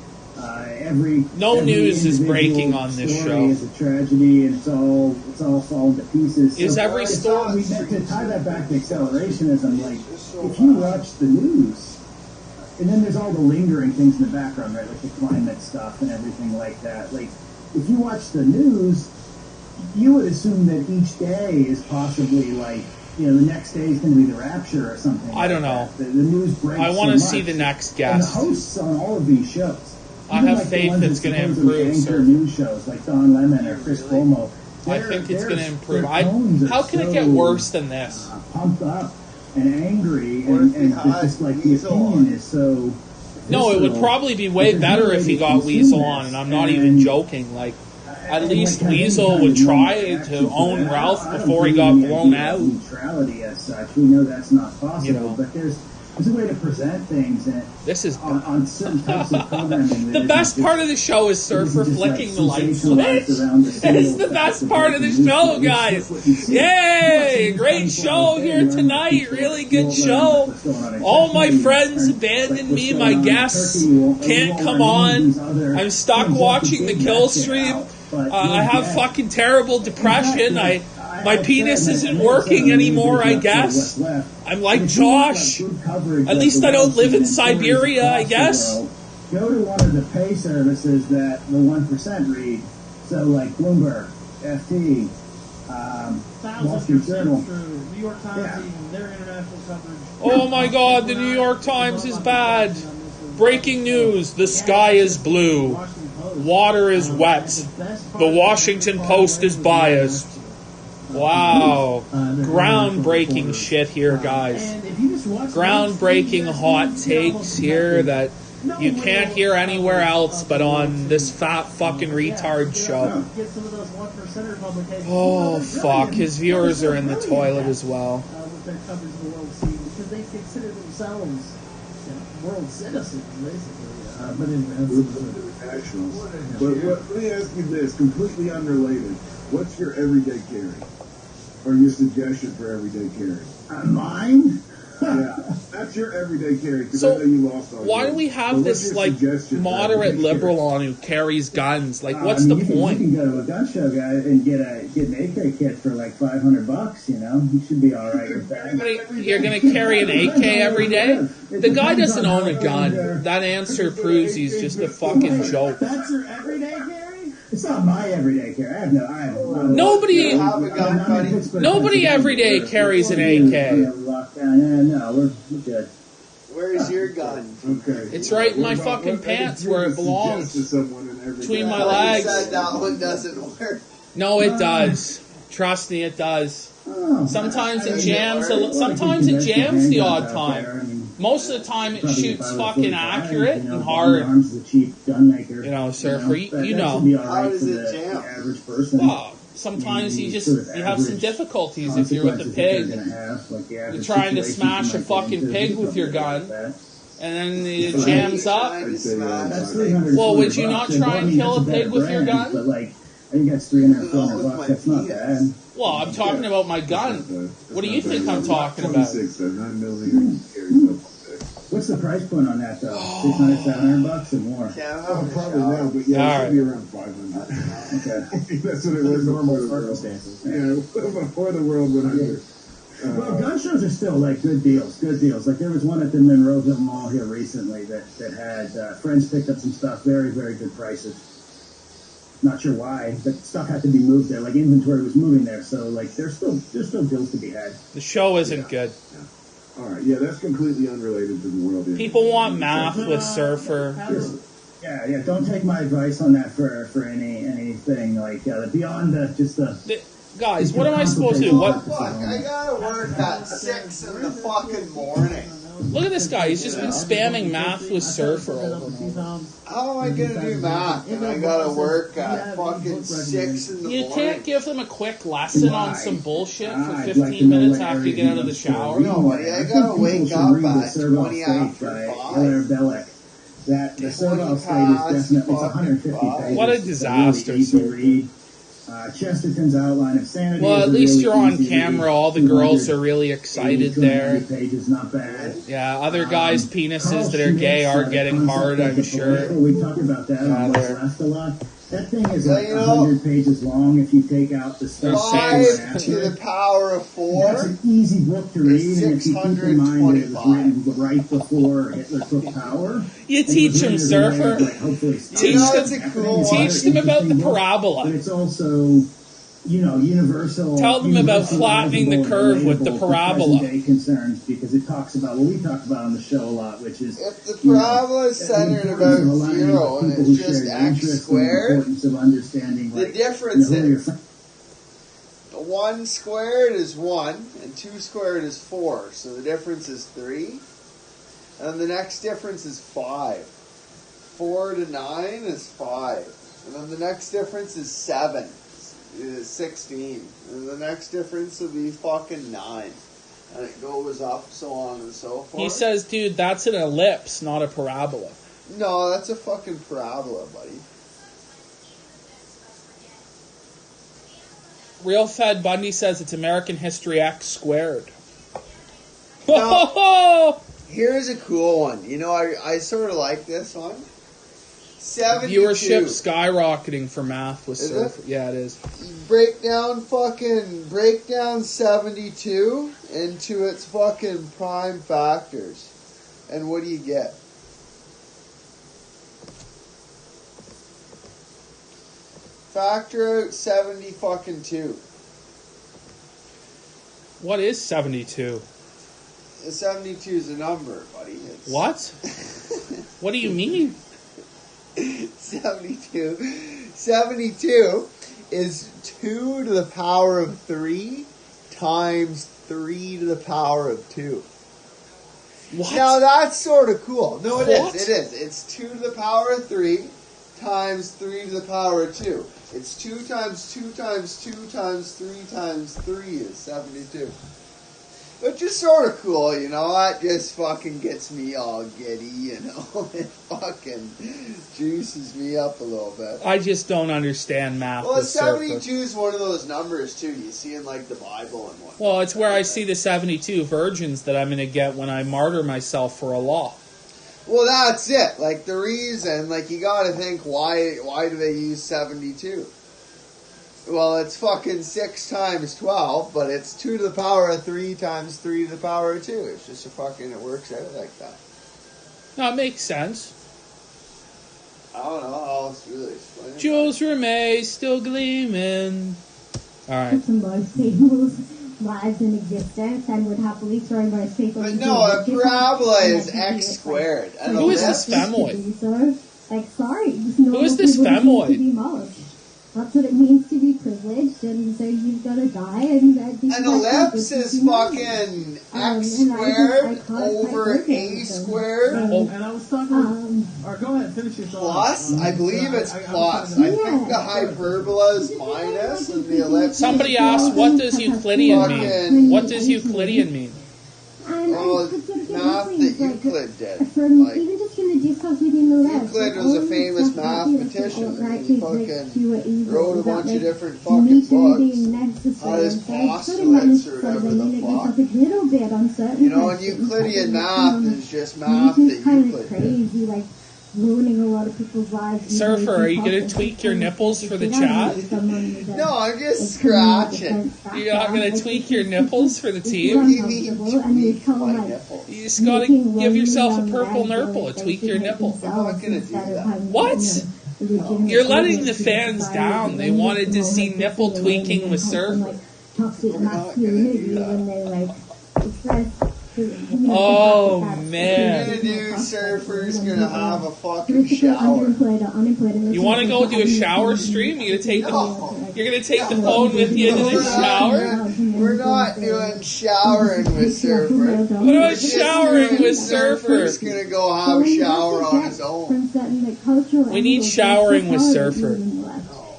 No every news is individual breaking on this story show. is a tragedy, and it's all falling to pieces. Is So, every story- to tie that back to accelerationism? Like, if you watch the news, and then there's all the lingering things in the background, right, like the climate stuff and everything like that. Like, if you watch the news, you would assume that each day is possibly like, the next day is going to be the rapture or something. I don't know. The news breaks. I want to see the next And the guest. hosts on all of these shows. I even have like the faith ones it's that going to supposedly improve, anchor sir. news shows like Don Lemon or Chris Cuomo. I think it's going to improve. Their tones are How can it get so, worse than this? Pumped up and angry, What and if he had just like the Weasel opinion on? is so. No, it would visceral. probably be way There's better no if way he to got consume Weasel on, this, and I'm not and- even joking. Like, at and least like, Weasel having would kind of try no to reaction own that. Ralph I don't before he believe got in the blown idea of out. neutrality as such. We know that's not possible, You know. but there's a way to present things and This is on certain types of programming. the best part of the show is Surfer flicking the light switch. This is the best part of the show, guys. Yay! Great show here tonight. Really good show. All my friends abandoned me. My guests can't come on. I'm stuck watching the kill stream. I have fucking terrible depression. My penis isn't working anymore, I guess. I'm like Josh. At least I don't live in Siberia, I guess. Go to one of the pay services that the 1% read. So, like Bloomberg, FT, Wall Street Journal. New York Times, even their international coverage. Oh my god, the New York Times is bad. Breaking news, the sky is blue. Water is wet. The Washington Post is biased. Wow. Groundbreaking shit here, guys. Groundbreaking hot takes here that you can't hear anywhere else but on this fat fucking retard show. Oh, fuck. His viewers are in the toilet as well. With their coverage of the world scene because they consider themselves world citizens, basically. But let me ask you this, completely unrelated. What's your everyday carry? Or your suggestion for everyday carry? Mine? Yeah, that's your everyday carry. So, I know you lost all why yours. do we have But this, what's your like, suggestion for moderate everyday liberal carry? on who carries guns? Like, what's I the mean, point? You can go to a gun show, guy, and get an AK kit for like $500. You should be all right with that. You're going to carry an AK every day? The guy doesn't own a gun. That answer proves he's just a fucking joke. That's your everyday carry? It's not my everyday carry. I have Nobody Nobody every day carries an AK. No, we're good. Where's your gun? Okay. It's right in my fucking pants where it belongs. Between my legs. Said that one doesn't work. No, it does. Trust me, it does. Sometimes it jams. Sometimes it jams the odd time. Most of the time, it shoots fucking accurate and hard. You know, Surfer, you know. How does it jam? Well, sometimes you have some difficulties if you're with a pig. You're trying to smash a fucking pig with your gun, and then it jams up. Well, would you not try and kill a pig with your gun? I think that's $300, $400. That's not bad. Well, I'm talking about my gun. What do you think I'm talking about? 26, 9mm carries What's the price point on that, though? $600, $700 or more? Yeah, probably now, but yeah, it should be around 500. Okay. That's what it was normal circumstances. Yeah, before the world went under. Well, gun shows are still like good deals. Like there was one at the Monroeville Mall here recently that had friends picked up some stuff, very, very good prices. Not sure why, but stuff had to be moved there. Like inventory was moving there, so like there's still deals to be had. The show isn't good. Yeah. All right, yeah, that's completely unrelated to the world. People want math with Surfer. Yeah. Don't take my advice on that for anything like beyond the. Guys, what am I supposed to do? What? Fuck, I gotta work at 6 in the fucking morning. Look at this guy. He's just been spamming math with Surfer over. How am I gonna do math? And I gotta work at fucking 6 in the morning. You can't give them a quick lesson on some bullshit for 15 minutes after you get out of the shower? No, buddy, I gotta wake up at 20 after 5. That the Serval State is definitely 150 pages. What a disaster, really easy to read. Chesterton's outline of sanity. Well, at least really you're on camera. All the girls are really excited there. Pages, not bad. Yeah, other guys' penises that are gay are getting hard, I'm sure. We talked about that on What's Left a lot. That thing is like 100 pages long if you take out the stuff. 5 to the power of 4. That's an easy book to read, and if you keep in mind that it was written right before Hitler took power. You teach them, Surfer. Teach them about the parabola. But it's also, universal. Tell them about flattening the curve with the parabola. Concerns, because it talks about what we talk about on the show a lot, which is if the parabola is centered about 0 and it's just x squared, the difference is 1 squared is 1 and 2 squared is 4, so the difference is 3, and the next difference is 5. 4 to 9 is 5, and then the next difference is 7. Is 16, and the next difference will be fucking 9, and it goes up, so on and so forth. He says, dude, that's an ellipse, not a parabola. No, that's a fucking parabola, buddy. Real Fed Bundy says it's American History X squared. Now, here's a cool one. I sort of like this one. 72. Viewership skyrocketing for math with Surfer. Yeah, it is. Break down 72 into its fucking prime factors. And what do you get? Factor out 72. What is 72? 72 is a number, buddy. What? What do you mean? 72. 72 is 2 to the power of 3 times 3 to the power of 2. What? Now that's sort of cool. No, it is. It is. It's 2 to the power of 3 times 3 to the power of 2. It's 2 times 2 times 2 times 3 times 3 is 72. Which is sort of cool, that just fucking gets me all giddy, It fucking juices me up a little bit. I just don't understand math. Well, 72 is one of those numbers, too, you see in, the Bible and whatnot. Well, it's where I see the 72 virgins that I'm going to get when I martyr myself for Allah. Well, that's it. The reason, you gotta think, why do they use 72? Well, it's fucking 6 times 12, but it's 2 to the power of 3 times 3 to the power of 2. It's just it works out like that. No, it makes sense. I don't know how else to really explain it. Jules Rimet still gleaming. Alright. Most people's lives in existence and would happily throw most people. But no, a parabola is x squared. Who is this femoid? Sorry. Who is this femoid? That's what it means to be privileged, and so you've got to die. And an ellipse is fucking x squared over a squared. And I was talking. Or go ahead, finish your thought. Plus, I believe it's plus. I think the hyperbola is minus, and the ellipse. Somebody asked, what does Euclidean mean? What does Euclidean mean? Well, not that Euclid did. Even just from the discuss within the lab. Euclid was a famous mathematician. He fucking wrote a bunch of different fucking books on his postulates or whatever the fuck. You know, and Euclidean math is just math that Euclid crazy, like ruining a lot of people's lives. Surfer, are you going to tweak your nipples for the chat? No, I'm just scratching. You're not going to tweak your nipples for the team? You just got to give yourself a purple nipple and tweak your nipple. I'm not going to do that. What? You're letting the fans down. They wanted to see nipple tweaking with Surfer. Toxic masculinity when they like express. Oh man! What you gonna do, Surfer's gonna have a fucking shower. You want to go do a shower stream? You're gonna take the phone with you into the shower? We're not doing showering with Surfer. What about showering with Surfer? Surfer's gonna go have a shower on his own. We need showering with Surfer.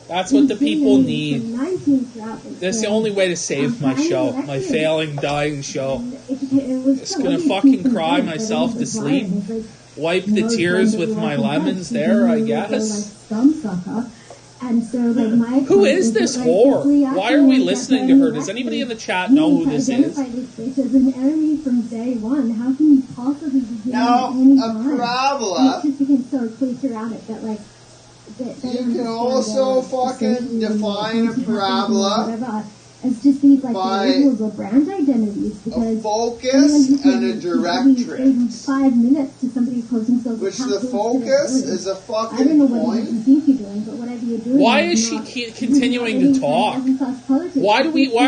That's what the people need. That's the only way to save my show, my failing, dying show. Just gonna fucking cry myself to sleep. Wipe the tears with my lemons there, I guess. Who is this whore? Why are we listening to her? Does anybody in the chat know who this is? Now, a parabola. You can also fucking define a parabola as just these like by labels or brand identities, because a focus and a directrix. 5 minutes to somebody who calls themselves which the focus is a fucking I don't know what point. you think you're doing, but whatever you're doing. Why is she continuing to talk? Why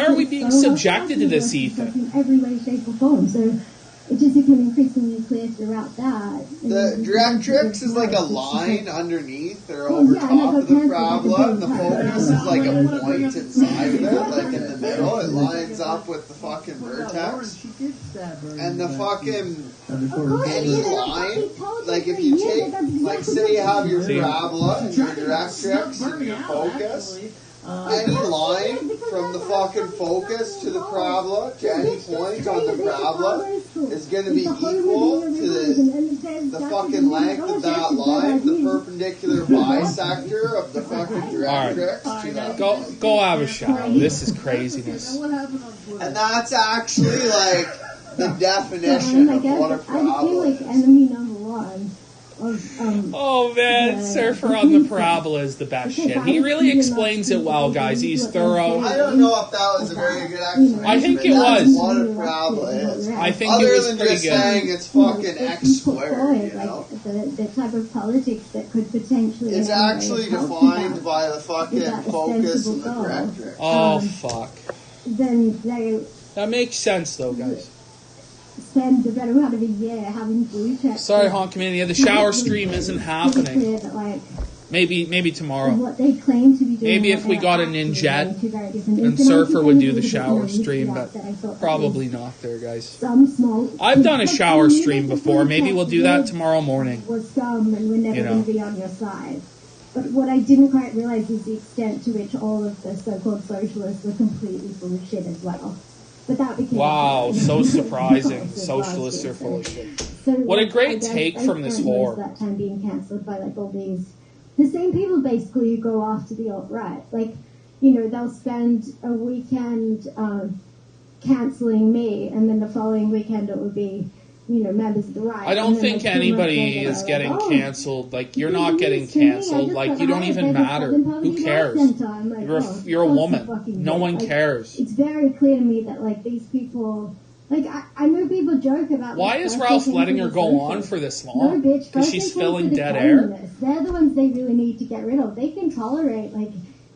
are we being subjected to this, Ethan? In every way, shape, or form. So it just became increasingly clear throughout that. The directrix is like a line underneath or over top of the parabola, and the focus is like a point inside of it, like in the middle. It lines up with the fucking vertex. And the fucking, any line, like if you take, like say you have your parabola and your directrix and your focus, any line from the fucking focus to the parabola to any point on the parabola is going to be equal to the fucking length of that line, the perpendicular bisector of the fucking directrix. Alright, go have a shower. This is craziness. And that's actually like the definition of what a parabola is. Enemy number one. Oh man, Surfer on the parabola is the best shit. He really explains it well, guys. He's thorough. I don't know if that was a very good explanation. I think it was. What a parabola is. I think it was pretty good. Other than just saying it's fucking x squared, you know? The type of politics that could potentially... It's actually defined by the fucking focus and the directrix. Oh, fuck. Then they... That makes sense, though, guys. Spend the better part of a year having blue check. Sorry, Honkamania, the shower stream isn't happening. Maybe tomorrow. What they claim to be doing, maybe if we got an Injet and Surfer would do the shower stream, but probably not there, guys. I've done a shower stream before. Maybe we'll do that tomorrow morning. You know. Be on your side. But what I didn't quite realize is the extent to which all of the so-called socialists were completely full of shit as well. But that became so surprising. Socialists are full of shit. So what a great take from this whore. That time being cancelled by like all the same people basically who go after the alt-right. Like, you know, they'll spend a weekend cancelling me, and then the following weekend it would be, you know, members of the right. I don't think anybody is getting cancelled. Like, you're not getting cancelled. Like, you don't even matter. Who cares? You're a woman. No one cares. It's very clear to me that, like, these people... Like, I know people joke about... Why is Ralph letting her go on for this long? Because she's filling dead air? They're the ones they really need to get rid of. They can tolerate, like,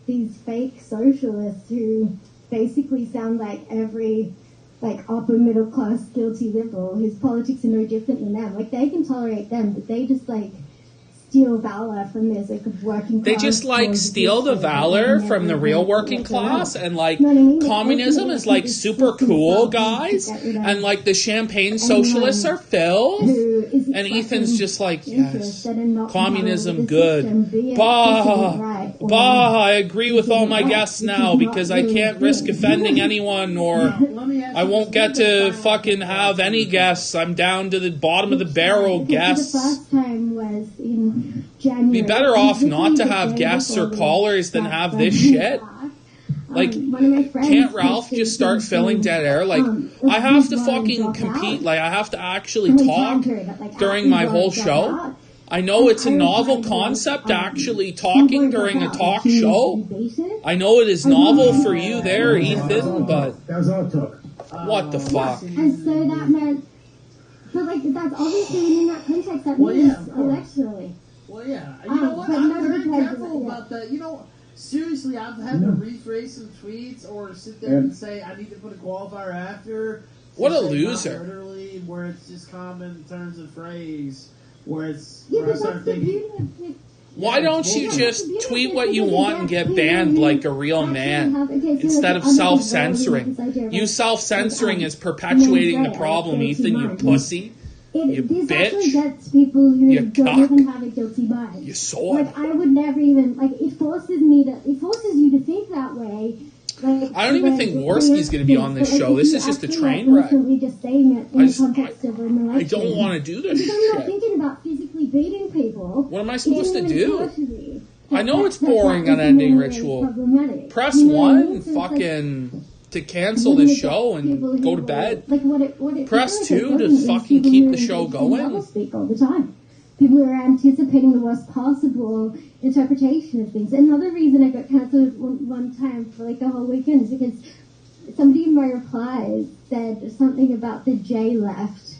these fake socialists who basically sound like every... like upper middle class guilty liberal whose politics are no different than them. Like they can tolerate them, but they just like steal valor from this like working class. They just like steal the valor from the real working class, and like communism is like super cool, guys, and like the champagne socialists are Phil, and Ethan's just like, yes, communism good. Bah, I agree with all my guests now because I can't risk offending anyone, or I won't get to fucking have any guests. I'm down to the bottom of the barrel guests. in January. Be better off not to have guests or callers than have this shit. Like, can't Ralph just start filling dead air? Like, I have to fucking compete. Like, I have to actually talk during my whole show. I know it's a novel concept, actually talking during a talk show. I know it is novel for you there, Ethan, but that was all it took. What the fuck? And so that meant, but like that's obviously in that context that means electorally. Well, yeah. You know what? I'm very careful about that. You know, seriously, I've had to rephrase some tweets or sit there and say I need to put a qualifier after. What a loser! Literally, where it's just common turns of phrase. Where it's Yeah, where I but start that's the thinking. beauty of it. Why don't you just tweet what you want and get banned like a real man instead of self-censoring? You self-censoring is perpetuating the problem, Ethan, you pussy. You This actually bitch. gets people who You don't cock. even have a guilty mind. You sword. Like I would never even it forces you to think that way. Like, I don't even think Worski's going to be on this show. This is just a train wreck. Just saying it in the context of an election. I don't want to do this Because I'm not shit. thinking about physically beating people. What am I supposed to do? I know it's That boring is on ending morally ritual. problematic. Press You know, 1 it's like- fucking to cancel this show and go to bed. Press 2 to fucking keep the show going. Speak all the time. People are anticipating the worst possible interpretation of things. Another reason I got cancelled one time for like the whole weekend is because somebody in my replies said something about the J left,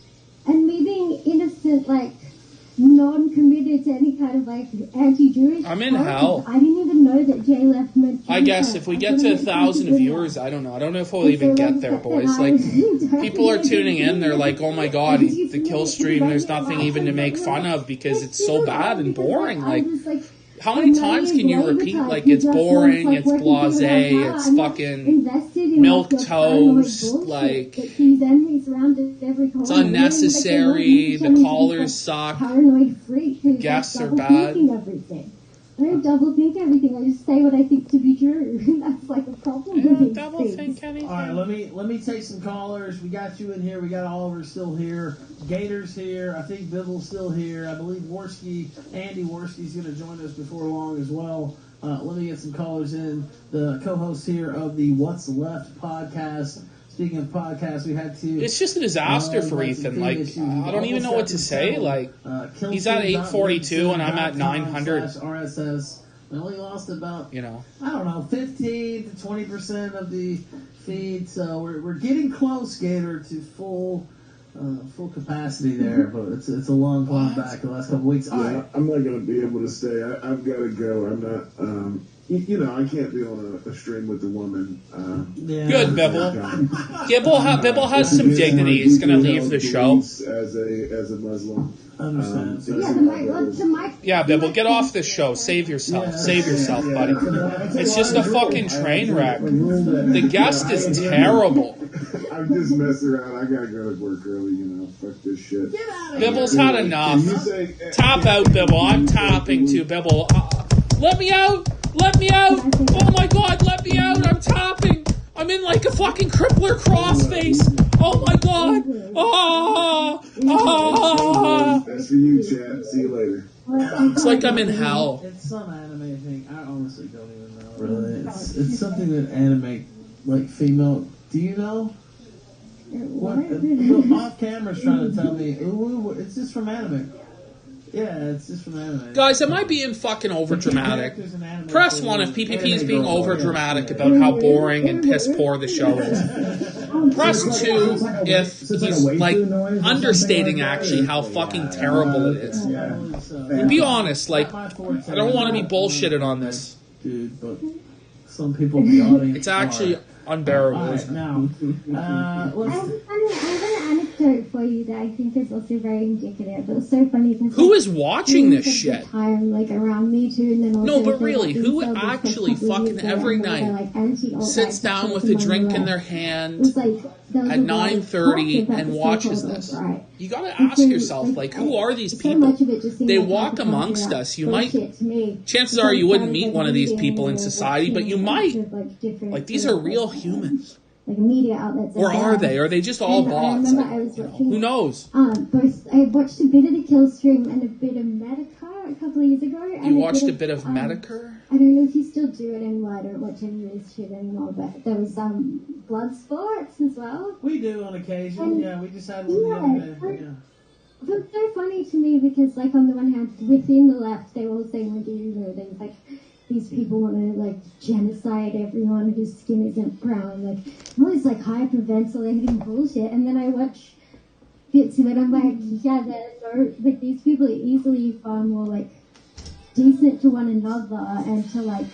and me being innocent, like non-committed to any kind of like anti-Jewish. I'm in politics, hell. I didn't even know that J left meant. I guess if we get to 1,000 viewers, I don't know. I don't know if we'll even get there, boys. Like, people are tuning in. They're like, oh my god, the kill stream, there's nothing even to make fun of because it's so bad and boring. Like, how many times can you repeat, like, it's boring, it's blasé, it's fucking milquetoast, like, it's unnecessary, the callers suck, guests are bad. I don't double think everything. I just say what I think to be true. That's like a problem. You don't double think anything. All right, let me take some callers. We got you in here. We got Oliver still here. Gator's here. I think Bibble's still here. I believe Andy Worski's going to join us before long as well. Let me get some callers in. The co-host here of the What's Left podcast. Speaking of podcasts, we had to... It's just a disaster for Ethan. Like, I don't even know what to say. Like, he's at 842 and I'm at 900. RSS. We only lost about, you know, I don't know, 15 to 20% of the feed. So we're getting close, Gator, to full capacity there. But it's a long climb back the last couple weeks. Yeah, I'm not going to be able to stay. I've got to go. I'm not... I can't be on a stream with a woman. Good, Bibble. Bibble has some dignity. He's going to leave the show. As a Muslim. Yeah, Bibble, get off this show. Save yourself. Save yourself, buddy. It's just a fucking train wreck. The guest is terrible. I'm just messing around. I gotta go to work early, Fuck this shit. Bibble's had enough. Tap out, Bibble. I'm tapping too, Bibble. Let me out! Let me out! Oh my god, let me out! I'm tapping! I'm in like a fucking crippler crossface! Oh my god! That's for you, chat. See you later. It's like I'm in hell. It's some anime thing. I honestly don't even know. Really, it's something that animate like female. Do you know? What? Off camera's trying to tell me. Ooh, it's just from anime. Yeah, it's just from anime. Guys, am I being fucking overdramatic? Press 1 if PPP is being overdramatic about how boring and piss poor the show is. Press 2 if he's, like, understating actually how fucking terrible it is. And be honest, like, I don't want to be bullshitted on this. Dude, but some people in the audience it's actually unbearable. Right, now, I have an anecdote for you that I think is also very indicative. It was so funny because who is watching this shit? Time, like around Me Too, and then also no, but really, who actually fucking every night sits down with a drink in their hand at 9:30 and watches this? You gotta ask yourself, like, who are these people? They walk amongst us. You might, chances are you wouldn't meet one of these people in society, but you might. Like, these are real humans. Like media outlets. Or are they? Are they just all bots? Like, who knows? I watched a bit of the kill stream and a bit of Medicare, a couple of years ago. You And watched a bit of Medicare? I don't know if you still do it anymore. I don't watch any of this shit anymore, but there was blood sports as well. We do on occasion. And, yeah, we just had one the other day. Yeah. It's so funny to me because, like, on the one hand, within the left, they all say, like, you know, things like, these people want to, like, genocide everyone whose skin isn't brown, like, all this, like, hyperventilating bullshit, and then I watch bits of it, I'm like, yeah, like, these people are easily far more, like, decent to one another, and to, like,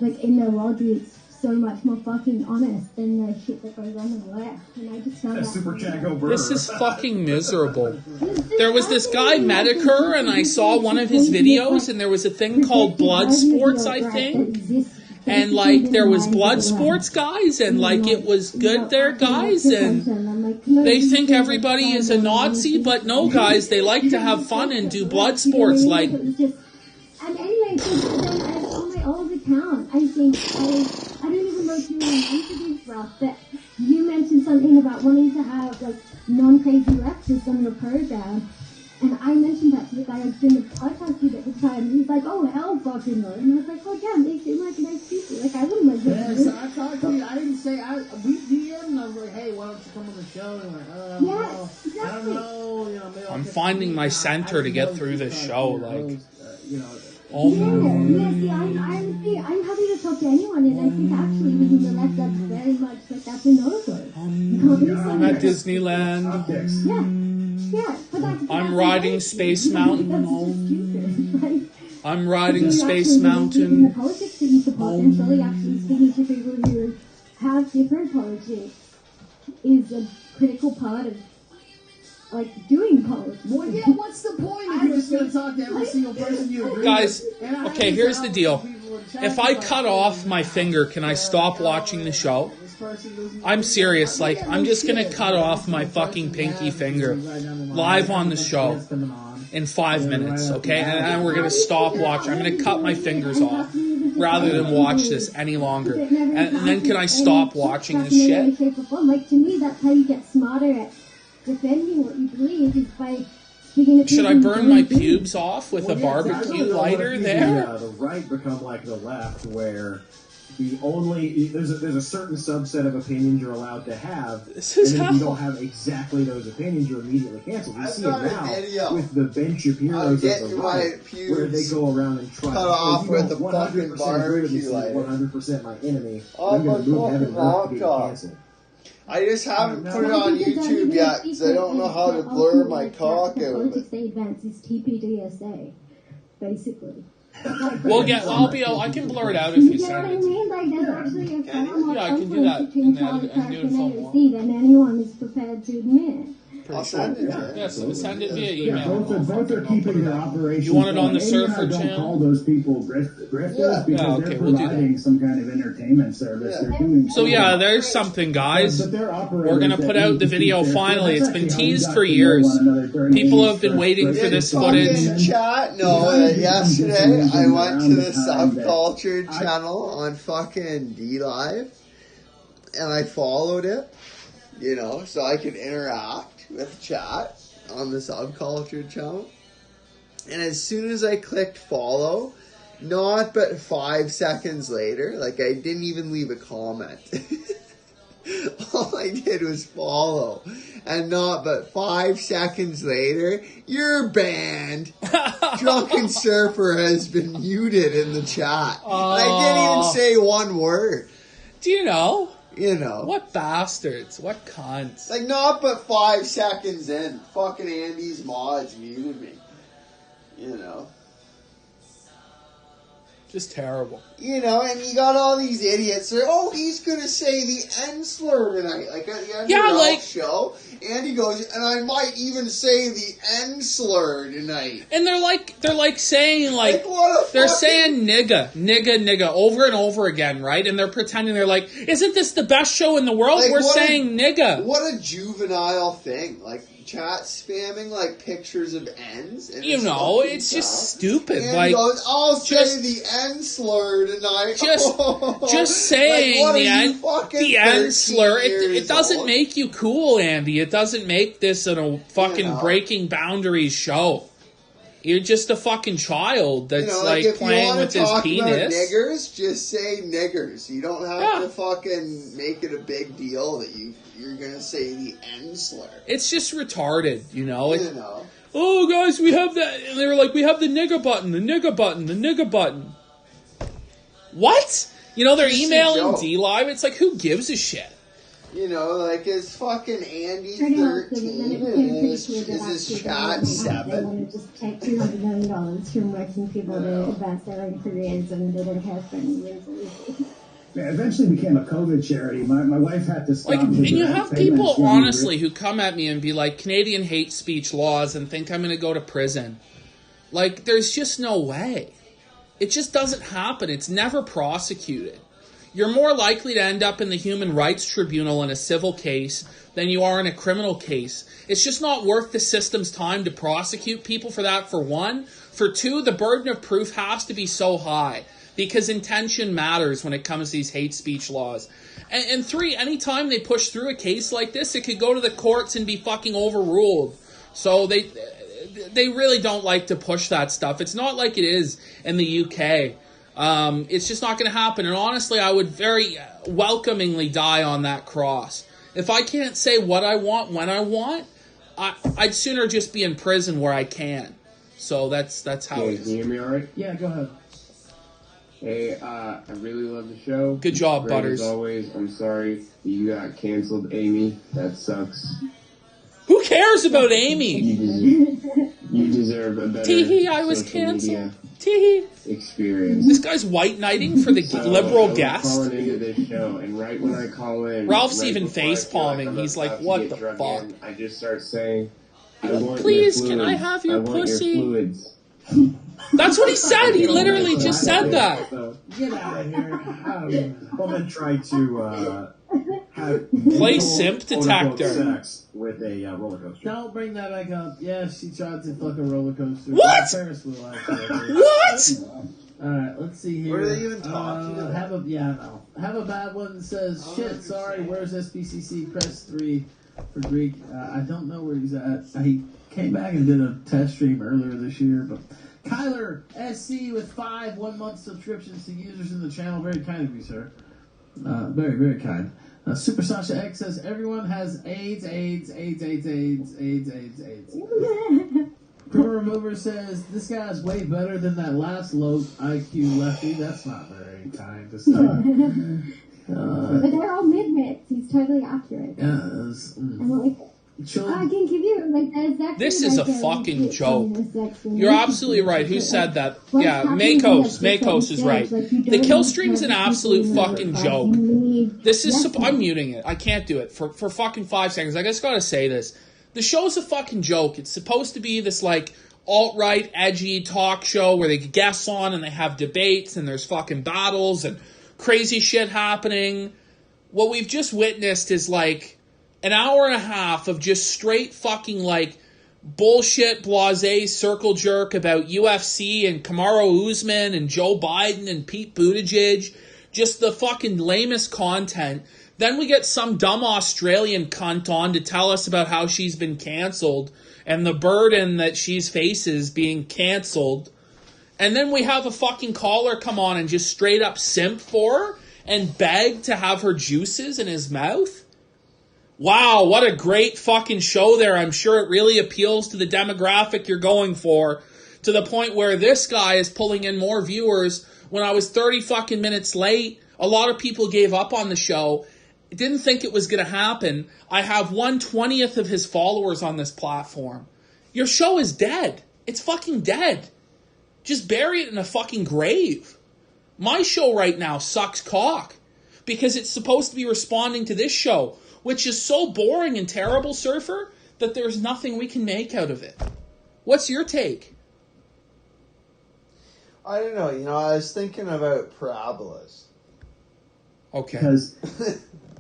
in their worldview, it's so much more fucking honest than the shit that goes on in the left, and I just found that Super Jago Burr. This is fucking miserable. There was this guy, Medicare, and I saw one of his videos, and there was a thing called blood sports, I think. And, like, there was blood sports guys, and, like, it was good there, guys, and they think everybody is a Nazi, but no, guys, they like to have fun and do blood sports, like... And anyway, on my old account, I think I don't even know if you remember this, Ralph, but you mentioned something about wanting to have, like, non-crazy leftists on your program. And I mentioned that to the guy I was doing the podcast with at the time, and he's like, oh, hell fucking no. And I was like, oh, yeah, they seem like nice people. Like, I wouldn't like yeah, so I talked to you. I didn't say, we DM'd, and I was like, hey, why don't you come on the show? And I'm like, exactly. I don't know. You know, maybe I'm finding my center to get through this show, like... you know... See, I'm happy to talk to anyone, and I think actually within the left, that's very much like that's a no-go. I'm at Disneyland. Yeah, but I'm riding Space Mountain. I'm riding Space Mountain. The politics that you support and really actually speaking to people who have different politics is a critical part of, like, doing politics. Well, yeah, what's the point if you're just going to talk to every single person you agree Guys, with? okay, here's the deal. If I cut off my finger, can I stop watching the show? I'm serious, like, I'm just going to cut off my fucking pinky finger live on the show in 5 minutes, okay? And then we're going to stop watching. I'm going to cut my fingers off rather than watch this any longer. And then can I stop watching this shit? Like, to me, that's how you get smarter at defending what you believe is by speaking to Should I burn my pubes off with a barbecue lighter there? The right become like the left, where there's a certain subset of opinions you're allowed to have, and if you don't have exactly those opinions, you're immediately canceled. You see it now with the Ben Shapiro's of the right, where they go around and try cut off with a fucking barbecue lighter. 100% my enemy. I'm going to move heaven and earth to get canceled. I just haven't put it on YouTube yet because I don't know how to blur my cock out of it. They advance is TPDSA, basically. I can blur it out if you send it. Like, there's actually a far more I can do that between and do it from more. than anyone is prepared to admit. I'll send it. Yes, send it via Yeah, email. both are keeping their operations. You want it on the going. surfer Maybe I channel? don't call those people grifters because Yeah, okay, they're we'll do that. providing some kind of entertainment service. Yeah. They're doing So yeah, there's something, guys. But they're operators We're gonna that put out need the to video keep their- finally. That's It's been actually how we teased got for to know years. one another during People the have been first waiting break. for this Fucking footage. chat know that yesterday I went to the subculture channel on fucking DLive and I followed it, you know, so I could interact with chat on the subculture channel. And as soon as I clicked follow, not but 5 seconds later, like I didn't even leave a comment. All I did was follow. And not but 5 seconds later, you're banned. Drunken Surfer has been muted in the chat. And I didn't even say one word. Do you know? You know. What bastards? What cunts? Like, not but 5 seconds in, fucking Andy's mods muted me. You know. Just terrible. You know, and you got all these idiots that, oh, he's gonna say the N slur tonight. Like, at the end of the show, Andy goes, and I might even say the N slur tonight. And they're saying, they're saying nigga over and over again, right? And they're pretending they're like, isn't this the best show in the world? Like, we're saying nigga. What a juvenile thing. Like, chat spamming, like, pictures of N's. And you know, it's just stupid. And like, goes, I'll say the N slur tonight. Just saying like, the N slur. It doesn't make you cool, Andy. It doesn't make this a fucking breaking boundaries show. You're just a fucking child that's playing with his penis. If you want to talk about niggers, just say niggers. You don't have to fucking make it a big deal that you're gonna say the N slur. It's just retarded, Oh, guys, we have that. And they were like, we have the nigger button, the nigger button, the nigger button. What? They're emailing DLive. It's like, who gives a shit? Is fucking Andy 13 and is his chat 7? They want to just take $200 million from working people to advance their own careers, and they don't care for any reason. Yeah, eventually became a COVID charity. My wife had to stop. And you have people, honestly, who come at me and be like, Canadian hate speech laws, and think I'm going to go to prison. There's just no way. It just doesn't happen. It's never prosecuted. You're more likely to end up in the Human Rights Tribunal in a civil case than you are in a criminal case. It's just not worth the system's time to prosecute people for that, for one. For two, the burden of proof has to be so high because intention matters when it comes to these hate speech laws. And three, anytime they push through a case like this, it could go to the courts and be fucking overruled. So they really don't like to push that stuff. It's not like it is in the UK. It's just not going to happen. And honestly, I would very welcomingly die on that cross. If I can't say what I want when I want, I'd sooner just be in prison where I can. So that's how it is. Can you hear me all right? Yeah, go ahead. Hey, I really love the show. Good job, Great Butters. As always, I'm sorry you got canceled, Amy. That sucks. Who cares about Amy? You deserve a better Tee-hee, I was canceled. Tee-hee. Experience. This guy's white knighting for the liberal guest. Calling into this show, and right when I call in, Ralph's even face palming. He's like, "What the fuck?" I just start saying, "I want Please, your can fluids. I have your pussy?" Your fluids. That's what he said. He literally just said that. Get out of here. Woman tried to play simp detector sex with a roller coaster. Don't bring that back up. Yeah, she tried to fuck a roller coaster. What? What? Alright, let's see here. What are they even talking about? Have a bad one that says, shit, sorry, where's SBCC? Press 3 for Greek. I don't know where he's at. He came back and did a test stream earlier this year, but Kyler SC with 5 1-month subscriptions to users in the channel. Very kind of you, sir. Very, very kind. Super Sasha X says, everyone has AIDS. Pro Remover says, this guy is way better than that last low IQ lefty. That's not very kind to say. But they're all mid-mits. He's totally accurate. Yes. I'm like, I can give you, exactly. This is a fucking joke. You're absolutely right. Who said that? Yeah, Makos is right. The kill stream's an absolute fucking joke. This is, I'm muting it. I can't do it for fucking 5 seconds. I just gotta say this. The show's a fucking joke. It's supposed to be this, alt-right, edgy talk show where they get guests on and they have debates and there's fucking battles and crazy shit happening. What we've just witnessed is, an hour and a half of just straight fucking, bullshit, blasé circle jerk about UFC and Kamaru Usman and Joe Biden and Pete Buttigieg. Just the fucking lamest content. Then we get some dumb Australian cunt on to tell us about how she's been canceled and the burden that she faces being canceled. And then we have a fucking caller come on and just straight up simp for her and beg to have her juices in his mouth. Wow, what a great fucking show there. I'm sure it really appeals to the demographic you're going for, to the point where this guy is pulling in more viewers. When I was 30 fucking minutes late, a lot of people gave up on the show. Didn't think it was going to happen. I have 1/20th of his followers on this platform. Your show is dead. It's fucking dead. Just bury it in a fucking grave. My show right now sucks cock because it's supposed to be responding to this show, which is so boring and terrible, Surfer, that there's nothing we can make out of it. What's your take? I don't know. I was thinking about parabolas. Okay. Because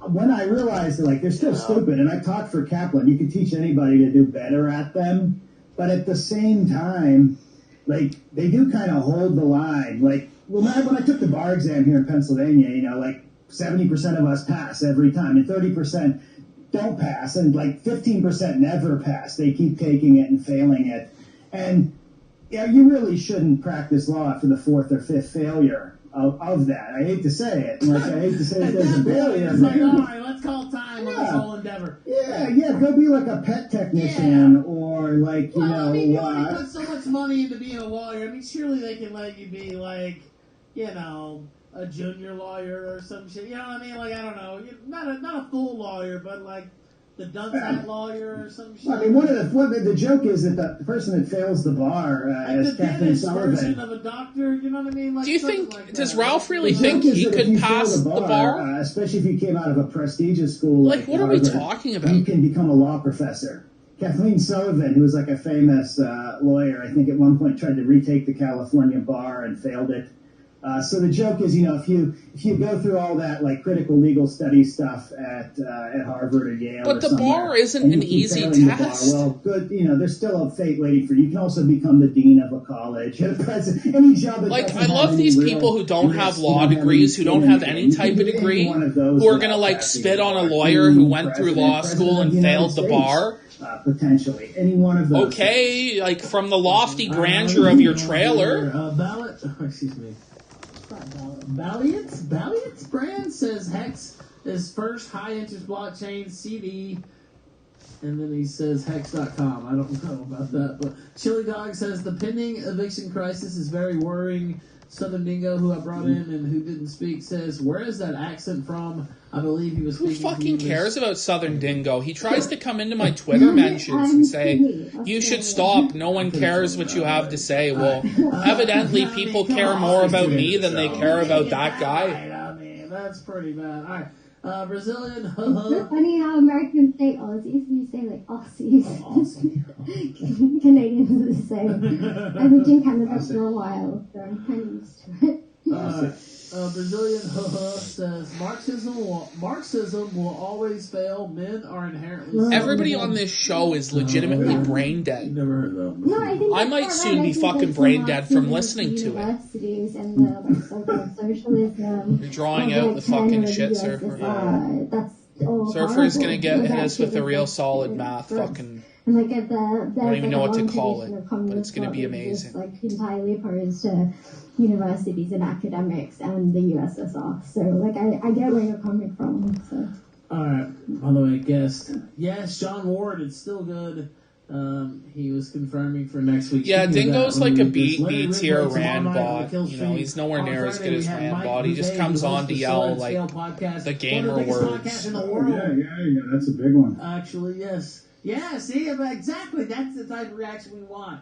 when I realized that, they're still stupid, and I taught for Kaplan, you can teach anybody to do better at them, but at the same time, they do kind of hold the line. When I took the bar exam here in Pennsylvania, 70% of us pass every time, and 30% don't pass, and 15% never pass. They keep taking it and failing it. And you really shouldn't practice law after the fourth or fifth failure of that. I hate to say it. Like, I hate to say that there's a failure. It's like, all right, let's call time on this whole endeavor. Yeah, go be like a pet technician or like, you know. I mean, you already put so much money into being a lawyer. I mean, surely they can let you be like, you know, a junior lawyer or some shit. You know what I mean? Like, I don't know. Not a full lawyer, but like the Dunsat lawyer or some shit. I mean, the joke is that the person that fails the bar is Kathleen Sullivan. Version of a doctor, you know what I mean? Like, do you think, like does Ralph really think he could pass the bar? Especially if you came out of a prestigious school like what Harvard, are we talking about? You can become a law professor. Kathleen Sullivan, who was like a famous lawyer, I think at one point tried to retake the California bar and failed it. So the joke is, you know, if you go through all that like critical legal study stuff at Harvard or Yale, but the bar isn't an easy test. Well, good, you know, there's still a fate waiting for you. You can also become the dean of a college, any job. Like, I love these people who don't have law degrees, who don't have any type of degree, who are gonna like spit on a lawyer who went through law school and failed the bar. Potentially, any one of those. Okay, like from the lofty grandeur of your trailer. Excuse me. Valiant's brand says Hex is first high-interest blockchain CD, and then he says Hex.com. I don't know about that, but Chili Dog says the pending eviction crisis is very worrying. Southern Dingo, who I brought in and who didn't speak, says, where is that accent from? I believe he was Who speaking fucking cares about Southern Dingo? He tries to come into my Twitter mentions and say, you should stop, no one cares what you have to say. Well, evidently people care more about me than they care about that guy. I mean, that's pretty bad. All right. Brazilian. It's so funny how Americans say Aussies, you say like Aussies. Canadians are the same. I've lived in Canada for a while, so I'm kind of used to it. Brazilian says Marxism will always fail. Men are inherently. Everybody on this show is legitimately brain dead. Never heard of them. No, I think I might soon be fucking brain dead from listening to it. Universities and the socialism. You're drawing out the fucking shit, Surfer. That's all Surfer's gonna get hit us with the real solid math fucking. And like at the, I don't even know what to call it, but it's going to be amazing. Just, like entirely opposed to universities and academics and the USSR. So like I get where you're coming from. So. All right. By the way, guest. Yes, John Ward. It's still good. He was confirming for next week. Yeah, Dingo's like a B tier Randbot. You know, he's nowhere near as good as Randbot. He just comes on to yell like the gamer words. Yeah, that's a big one. Actually, yes. Yeah, see, exactly. That's the type of reaction we want.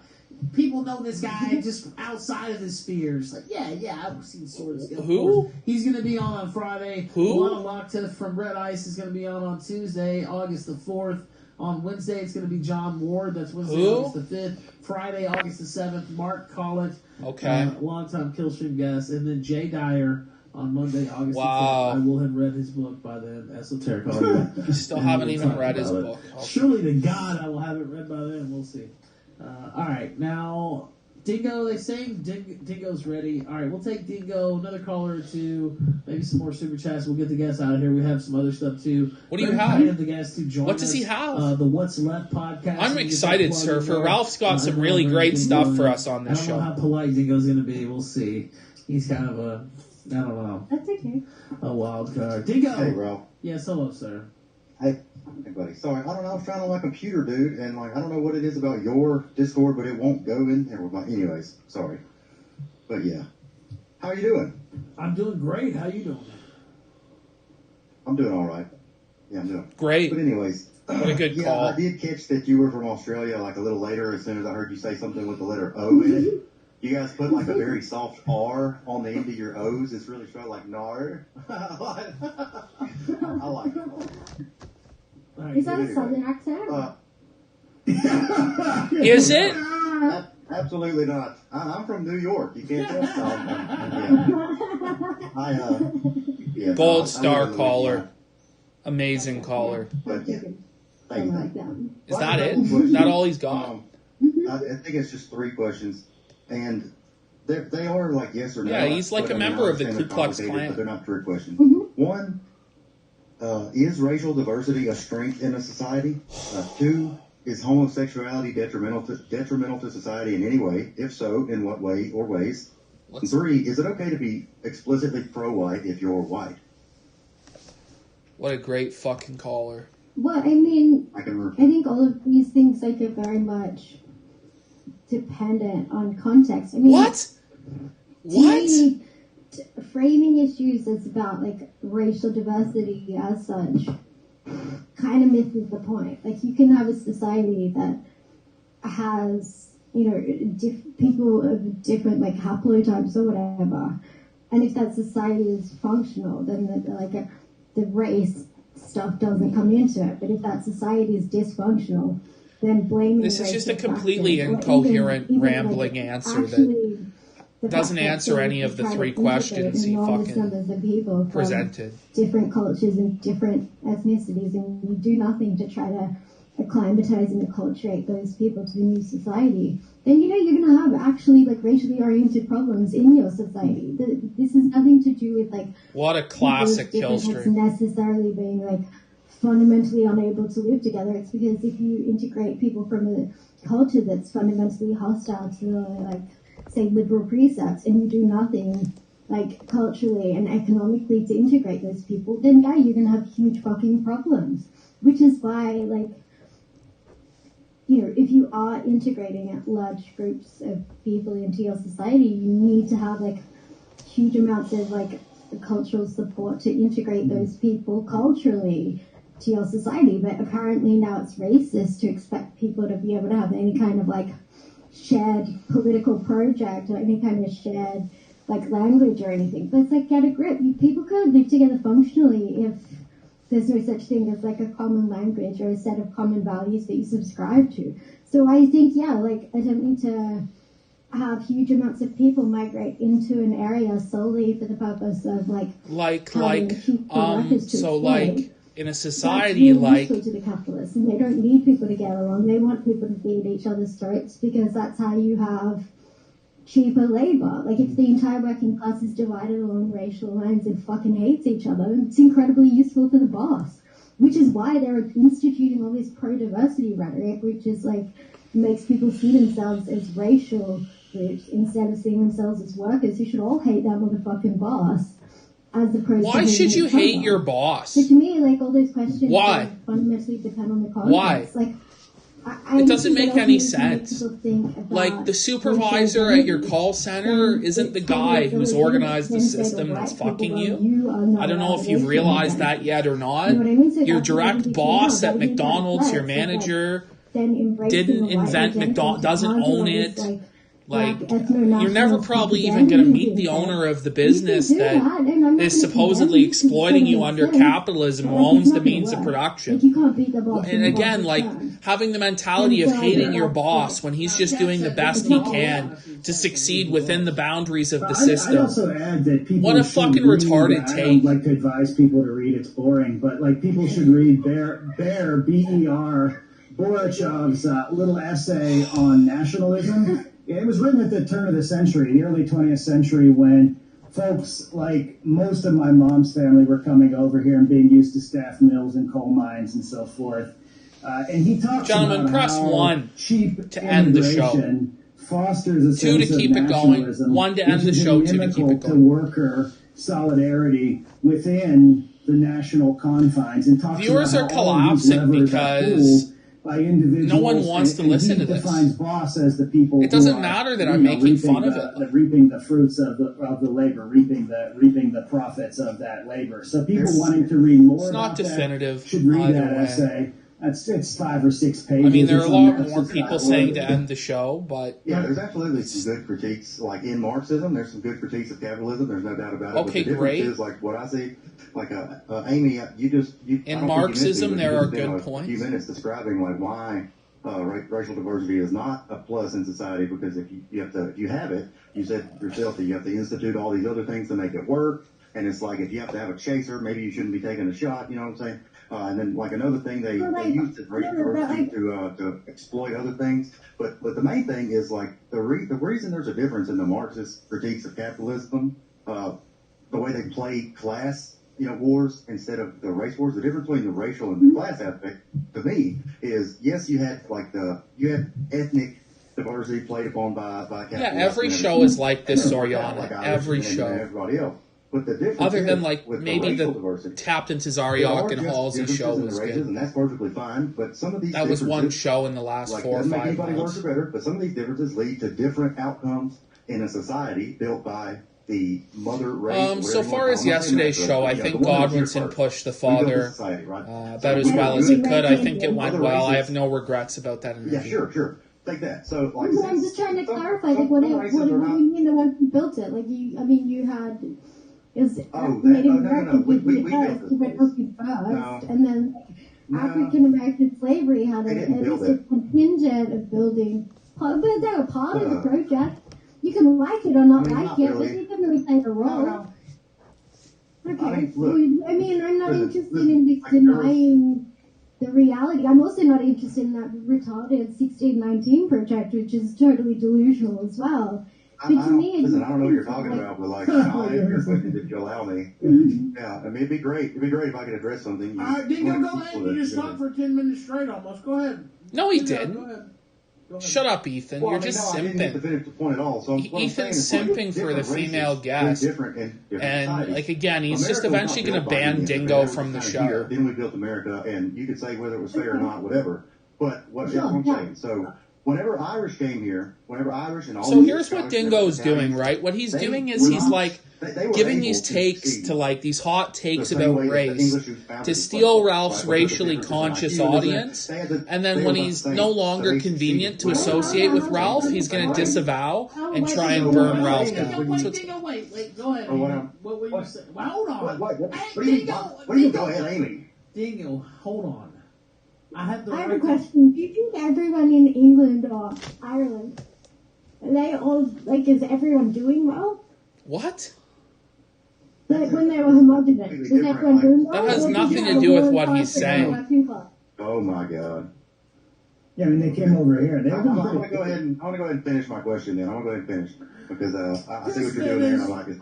People know this guy just outside of his spheres. Like, yeah, I've seen Sword Skill. Who? He's going to be on Friday. Who? Lana Locktiff from Red Ice is going to be on Tuesday, August the 4th. On Wednesday, it's going to be John Ward. That's Wednesday, August the 5th. Friday, August the 7th, Mark Collett. Okay. Longtime Killstream guest. And then Jay Dyer on Monday, August the 5th. I will have read his book by then, Esoteric Audio. Still haven't even read his book. Surely to God I will have it read by then. We'll see. All right, now Dingo. They saying Dingo's ready. All right, we'll take Dingo. Another caller or two. Maybe some more super chats. We'll get the guests out of here. We have some other stuff too. What do you have? The guests to join what does he have? The What's Left podcast. I'm excited, Surfer. Ralph's got some really great stuff for us on this show. I don't know how polite Dingo's going to be. We'll see. He's kind of a, I don't know. That's okay. A wild card. Dingo. Hey, Ralph. Yes, hello, sir. Hey, buddy. Sorry, I don't know. I was trying on my computer, dude, and like I don't know what it is about your Discord, but it won't go in there with my. Anyways, sorry. But yeah, how are you doing? I'm doing great. How you doing? I'm doing all right. Yeah, I'm doing great. But anyways, what a good call. I did catch that you were from Australia. Like a little later, as soon as I heard you say something with the letter O in it. You guys put like a very soft R on the end of your O's. It's really strong, like nar. I like it. Is that a southern accent? Is it? Absolutely not. I'm from New York. You can't tell. Gold star caller. Amazing caller. But, yeah. Is that it? Is that all he's got? I think it's just 3 questions. And they are like yes or no. Yeah, he's like a member of the Ku Klux Klan. But they're not trick questions. Mm-hmm. 1, is racial diversity a strength in a society? 2, is homosexuality detrimental to society in any way? If so, in what way or ways? And 3, is it okay to be explicitly pro-white if you're white? What a great fucking caller. Well, I mean, I think all of these things like are very much dependent on context. I mean, what? Framing issues as about like racial diversity as such kind of misses the point. Like, you can have a society that has, you know, people of different like haplotypes or whatever, and if that society is functional, then the race stuff doesn't come into it. But if that society is dysfunctional, then blaming this is just a completely incoherent, rambling answer that doesn't answer any of the 3 questions he fucking presented. Different cultures and different ethnicities, and you do nothing to try to acclimatize and acculturate those people to the new society, then you know you're going to have actually like racially oriented problems in your society. This has nothing to do with like what a classic kill stream necessarily being like fundamentally unable to live together. It's because if you integrate people from a culture that's fundamentally hostile to like say liberal precepts, and you do nothing like culturally and economically to integrate those people, then yeah, you're going to have huge fucking problems. Which is why, like, you know, if you are integrating large groups of people into your society, you need to have like huge amounts of like cultural support to integrate those people culturally to your society. But apparently now it's racist to expect people to be able to have any kind of like shared political project or any kind of shared like language or anything. But it's like, get a grip. People can't live together functionally if there's no such thing as like a common language or a set of common values that you subscribe to. So I think, yeah, like attempting to have huge amounts of people migrate into an area solely for the purpose of in a society like to the capitalists, and they don't need people to get along. They want people to be at each other's throats because that's how you have cheaper labor. Like, if the entire working class is divided along racial lines and fucking hates each other, it's incredibly useful for the boss. Which is why they're instituting all this pro-diversity rhetoric, which is like makes people see themselves as racial groups instead of seeing themselves as workers who should all hate that motherfucking boss. Why should you hate your boss? So to me, like, all those questions Why? fundamentally depend on the context. Why? Like, it doesn't make any sense. Like, the supervisor at your call center isn't the guy who's organized the system that's fucking you. I don't know if you've realized that yet or not. Your direct boss at McDonald's, your manager, didn't invent McDonald's, doesn't own it. Like, you're never probably even going to meet the owner of the business that is supposedly exploiting you under capitalism, who owns the means of production. And again, like, having the mentality of hating your boss when he's just doing the best he can to succeed within the boundaries of the system. I'd also add that people what a fucking retarded take. I don't like to advise people to read, it's boring, but like people should read Bear, B-E-R, Borachov's little essay on nationalism. It was written at the turn of the century, the early 20th century, when folks like most of my mom's family were coming over here and being used to staff mills and coal mines and so forth. And he talks Gentlemen, about press how 1 cheap to end the show. Fosters a 2 to sense keep of it going. nationalism, 1 to end the show, 2 to keep it to going. worker solidarity within the national confines. And talks Viewers about are how all these collapsing levers are because pulled by individuals, no one wants to listen to this. Defines boss as the people it doesn't matter that I'm making fun of it. Reaping the fruits of the labor, reaping the profits of that labor. So people wanting to read more it's about not definitive that should read that way. essay. It's 5 or 6 pages. I mean, there are a lot more people saying to end the show, but... Yeah, there's absolutely some good critiques. Like, in Marxism, there's some good critiques of capitalism. There's no doubt about it. Okay, but the great. Is, like, what I see, like, Amy, in Marxism, there are good points. A few minutes describing, like, why racial diversity is not a plus in society, because if you have it, you said yourself that you have to institute all these other things to make it work. And it's like, if you have to have a chaser, maybe you shouldn't be taking a shot, you know what I'm saying? And then, like, another thing they use is racial diversity to exploit other things. But the main thing is, like, the reason there's a difference in the Marxist critiques of capitalism, the way they play class wars instead of the race wars. The difference between the racial and the class aspect, to me, is yes, you had ethnic diversity played upon by yeah, every show is like this, Soriana. Every show. Everybody else. But the difference other than maybe the diversity, Captain Tazariak and Halsey show was good, and that's perfectly fine. But some of these that was one show in the last 4 or 5 months. Anybody worse or better, but some of these differences lead to different outcomes in a society built by the mother race. So far as yesterday's show, I think Godwinson pushed the father about as well as he could. I think it went well. I have no regrets about that interview. Yeah, sure. Take that. So, I'm just trying to clarify. What do you mean the one who built it? You had. Native American people first, and then African American slavery had at least a contingent of building. But they were part of the project. You can like it or not like it, but you didn't really play the role. Okay. I'm not interested in denying the reality. I'm also not interested in that retarded 1619 project, which is totally delusional as well. I don't know what you're talking about, but I'll answer your question if you allow me. Yeah, I mean, it'd be great if I could address something. All right, Dingo, go ahead. You just talked for 10 minutes straight almost. Go ahead. No, he didn't. Go ahead. Shut up, Ethan. You're just simping. Ethan's simping for the female guest. And, again, he's just eventually going to ban Dingo from the show. Then we built America, and you could say whether it was fair or not, whatever. But what I'm saying, so... Whenever Irish came here, and all. So here's what Dingo's doing, right? What he's doing is he's giving these takes to these hot takes about race to steal Ralph's racially conscious audience, and then when he's no longer convenient to associate with Ralph, he's going to disavow and try and burn Ralph down. Dingo, wait, go ahead. What were you saying? Well, hold on. What do you mean, go ahead, Amy? Dingo, hold on. I have a question. Do you think everyone in England or Ireland, are they all, is everyone doing well? What? When they were homogenous. Is everyone doing well? That has nothing to do with what he's saying. Oh my God. Yeah, they came over here. I want to go ahead and finish my question then. I want to go ahead and finish because I see what you're doing there and I like it.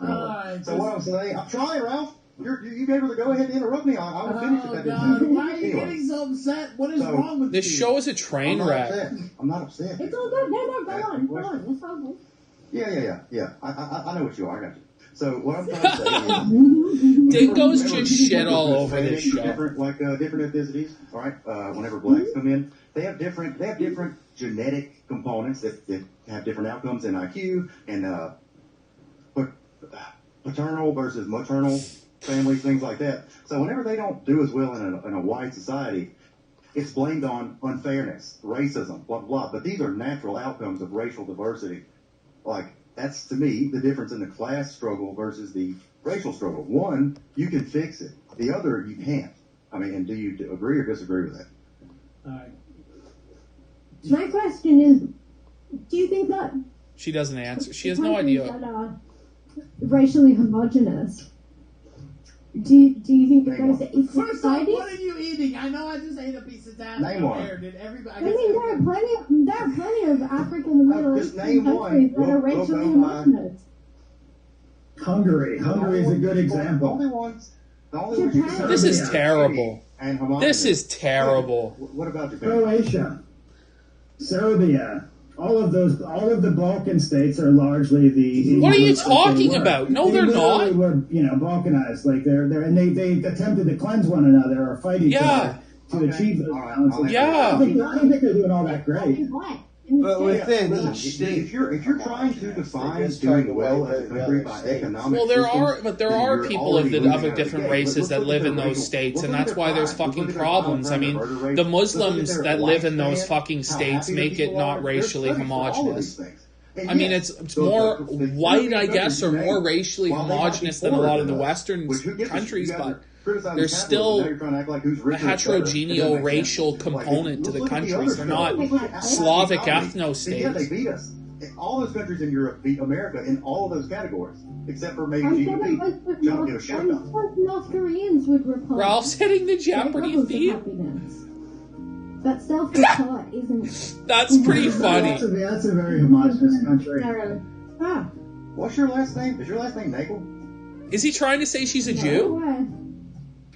So what I'm saying, I'm trying, Ralph. You able to go ahead and interrupt me? I will finish it. Why are you getting so upset? What is wrong with this show is a train wreck. I'm not upset. It's all good. No, go on. It's all good. Yeah. I know what you are. I got you. So what I'm trying to say is... Dingo's just shit all over this show. Different ethnicities, all right? Whenever blacks come in, they have different genetic components that have different outcomes in IQ and paternal versus maternal families, things like that. So whenever they don't do as well in a white society, it's blamed on unfairness, racism, blah, blah. But these are natural outcomes of racial diversity. That's, to me, the difference in the class struggle versus the racial struggle. One, you can fix it. The other, you can't. I mean, and do you agree or disagree with that? All right. My question is, do you think that... She doesn't answer. She has no idea. That are racially homogenous. Do you think they're going to say First off, what are you eating? I know I just ate a piece of that. Name one. Did everybody? There are plenty of African and Middle Eastern countries that are racially homogenous. Hungary is a good example. This is terrible. This is terrible. What about Japan? Croatia, Serbia. All of the Balkan states are largely the. What are you talking about? No, they're not. They were, balkanized. And they attempted to cleanse one another or fight each other to achieve those boundaries. Yeah. I don't think they're doing all that great. But within each state, if you're trying to define doing well as a country by economic, well, there are people of different races that live in those states, and that's why there's fucking problems. I mean, the Muslims that live in those fucking states make it not racially homogenous. I mean, it's more white, I guess, or more racially homogenous than a lot of the Western countries, but there's still a heterogeneous racial component to the countries. They're not Slavic ethno-states. They beat us. All those countries in Europe beat America in all of those categories, except for maybe GDP. Don't give a shit about. North Koreans would report. Ralph's hitting the Jeopardy theme. But self-report isn't. That's pretty funny. That's a very homogenous country. What's your last name? Is your last name Nagel? Is he trying to say she's a Jew?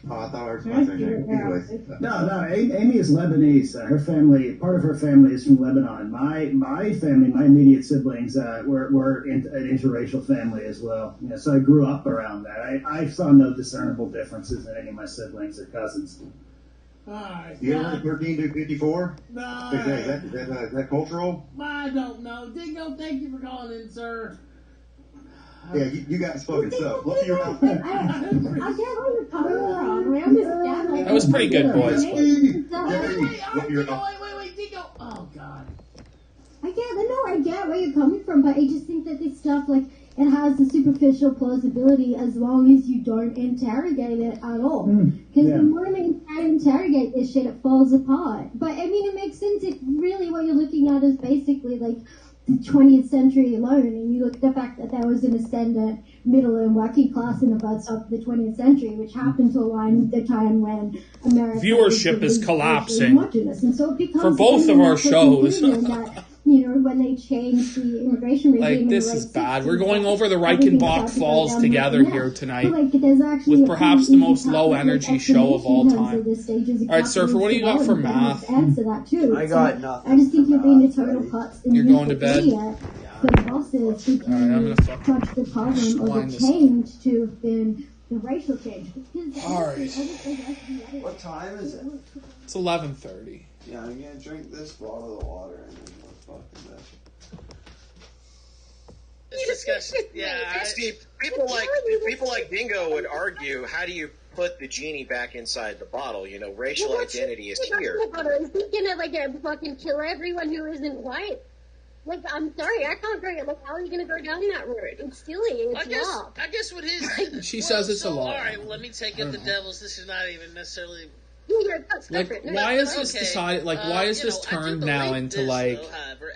Oh, I thought I heard somebody say that. Anyways. No, Amy is Lebanese. Her family, part of her family is from Lebanon. My family, my immediate siblings, were an interracial family as well. You know, so I grew up around that. I saw no discernible differences in any of my siblings or cousins. Alright. You ever heard 13 to 54? No. Is that cultural? I don't know. Dingo, thank you for calling in, sir. Yeah, you guys fucking suck. Look at your mouth. I get where you're coming from. I understand. Like, That was pretty good, boys. Wait, Dingo. Oh, God. I get where you're coming from, but I just think that this stuff, like, it has the superficial plausibility as long as you don't interrogate it at all. Because the moment you interrogate this shit, it falls apart. But, I mean, it makes sense if really what you're looking at is basically, like, the 20th century alone, and you look at the fact that there was an ascendant middle and working class in the first half of the 20th century, which happened to align with the time when America viewership is collapsing and so it becomes for both of our shows. That, you know, when they changed the immigration regime, like, this is bad. We're going over the Reichenbach Falls together here tonight, like, with perhaps the most low-energy show of all time. All right, Surfer, what do you got for math? I got nothing. I just think you're being a total putz. You're going to bed? For the bosses who can touch the problem or the change to have been the racial change. Alright. What time is it? It's 11:30. Yeah, I'm gonna drink this bottle of water and then we'll fucking that. It's disgusting. Yeah, Steve. People like Dingo would argue, how do you put the genie back inside the bottle? You know, racial identity is here. Is he gonna like fucking kill everyone who isn't white? Like, I'm sorry, I can't agree. Like, how are you gonna go down that road? It's silly. It's law. I guess what his she says it's a law. All right, well, let me take up the devil's. This is not even necessarily. Like, why is this decided? Like, why is this turned now into like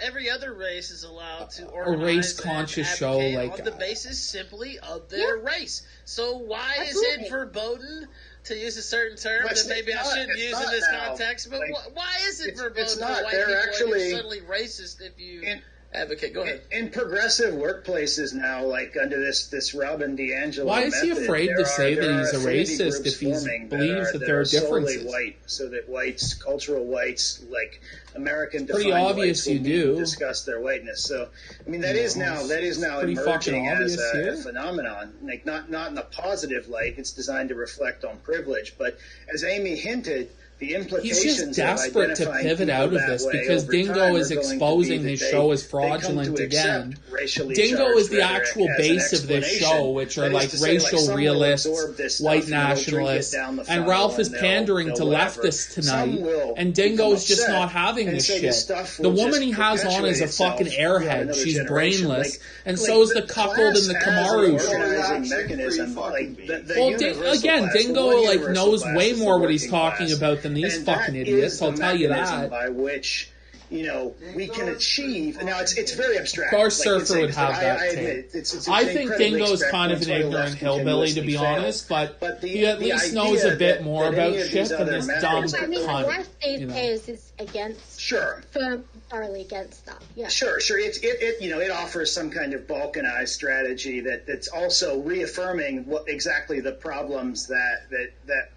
every other race is allowed to a race-conscious show? Like, on the basis simply of their race. So why is it verboten to use a certain term that maybe I shouldn't use in this context? But why is it verboten for white people? Actually, you're suddenly racist if you advocate. Go ahead. In progressive workplaces now, like under this Robin DiAngelo why is he method, afraid to say that he's a racist if he believes that there are differences? White, so that whites, cultural whites, like American pretty defined obvious whites, you do discuss their whiteness. So I mean that is now emerging as a phenomenon. Like not in a positive light. It's designed to reflect on privilege, but as Amy hinted. He's just desperate to pivot out of this because Dingo is exposing his show as fraudulent again. Dingo is the actual base of this show, which are like racial realists, white nationalists, and Ralph is pandering to leftists tonight, and Dingo is just not having this shit. The woman he has on is a fucking airhead. She's brainless, and so is the cuckold in the Kamaru show. Well, again, Dingo like knows way more what he's talking about than these fucking idiots, I'll tell you that. By which, you know, we can achieve. Now, it's very abstract. Bar Surfer would have that take. I think Dingo's kind of an ignorant hillbilly, to be honest, but he at least knows a bit more about shit than this dumb cunt. Dave Hayes is against. Sure. Thoroughly against that. Yeah. Sure. It offers some kind of balkanized strategy that's also reaffirming exactly the problems that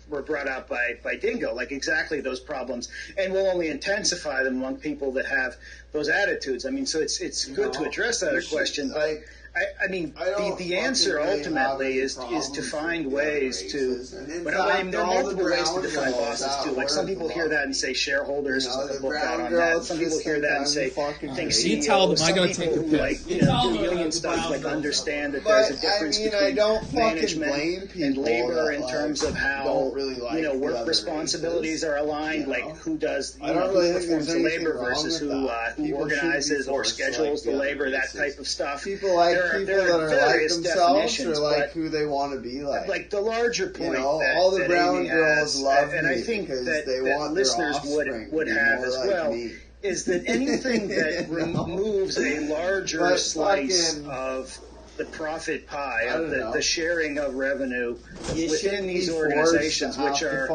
were brought up by Dingo, like exactly those problems, and will only intensify them among people that have those attitudes. I mean, so it's good to address that question, but I mean, the answer ultimately is to find ways to. There are multiple ways to define bosses too. Like some people hear that and say shareholders. There's a book out on that. Some people hear that and say think CEOs. Tell them I gotta take a piss. Like union stuff, like understand that there's a difference between management and labor in terms of how work responsibilities are aligned. Like who does who performs the labor versus who organizes or schedules the labor, that type of stuff. People like people that are like themselves or like who they want to be like. Like the larger point, all the brown girls love me, and I think because that they want listeners their would have as well. Is that anything that removes a larger slice of the profit pie, of the sharing of revenue within these organizations, which are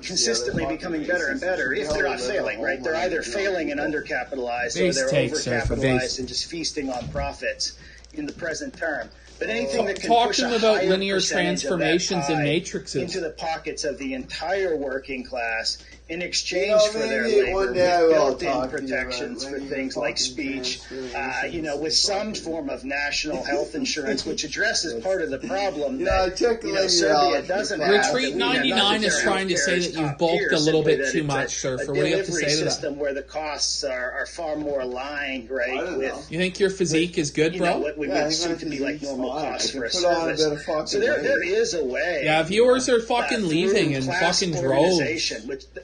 consistently becoming better and better if they're not failing, right? They're either failing and undercapitalized or they're overcapitalized and just feasting on profits in the present term. But anything that can talking push a about higher linear percentage of transformations that and pie matrixes into the pockets of the entire working class in exchange You know, for their maybe labor, one day I with will built-in talk to you protections about for linear things like fucking speech, transformations with some form of national health insurance, which addresses part of the problem I that took linear Serbia algebra doesn't class. have. Retreat that we have. 99 is trying to say that you've bulked a little bit too much, Surfer. What do you have to say to that? System where the costs are far more aligned, right? With you think your physique is good, bro? what we would assume to be like normal costs for a put on a service. bit of fucking So there is a way. Yeah, viewers are fucking leaving in fucking droves.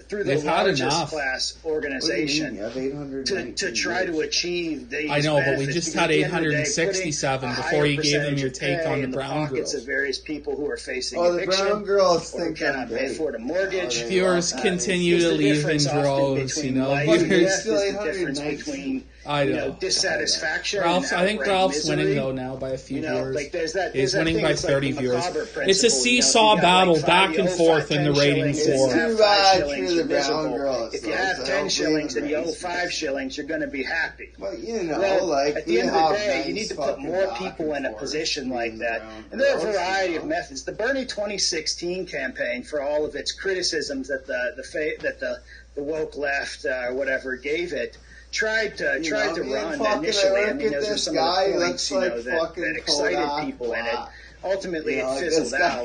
Through the They've had largest enough. class organization to try to achieve these I know, but we benefits, just because had at the end of the day, 867 putting a before you higher gave them your percentage take of on pay the in brown pockets girls. of various people who are facing Oh, the eviction, brown girls or think cannot I'm pay big. for a mortgage. Viewers continue to leave in droves, you know. Life and death is the difference between I know. dissatisfaction. Ralph's, and I think outright Ralph's misery. winning though now by a few viewers. Like He's winning by 30 viewers. It's a principle, seesaw if you got battle, like back and forth in the ratings war. Too bad for the brown girls. If you have 10 shillings and you owe 5 shillings, you're going to be happy. But at the end of the day, you need to put more people in a position like that. And there are a variety of methods. The Bernie 2016 campaign, for all of its criticisms that the woke left or whatever gave it, tried to run initially. I mean, those were some of the points that excited people in it. Ultimately, it fizzled out.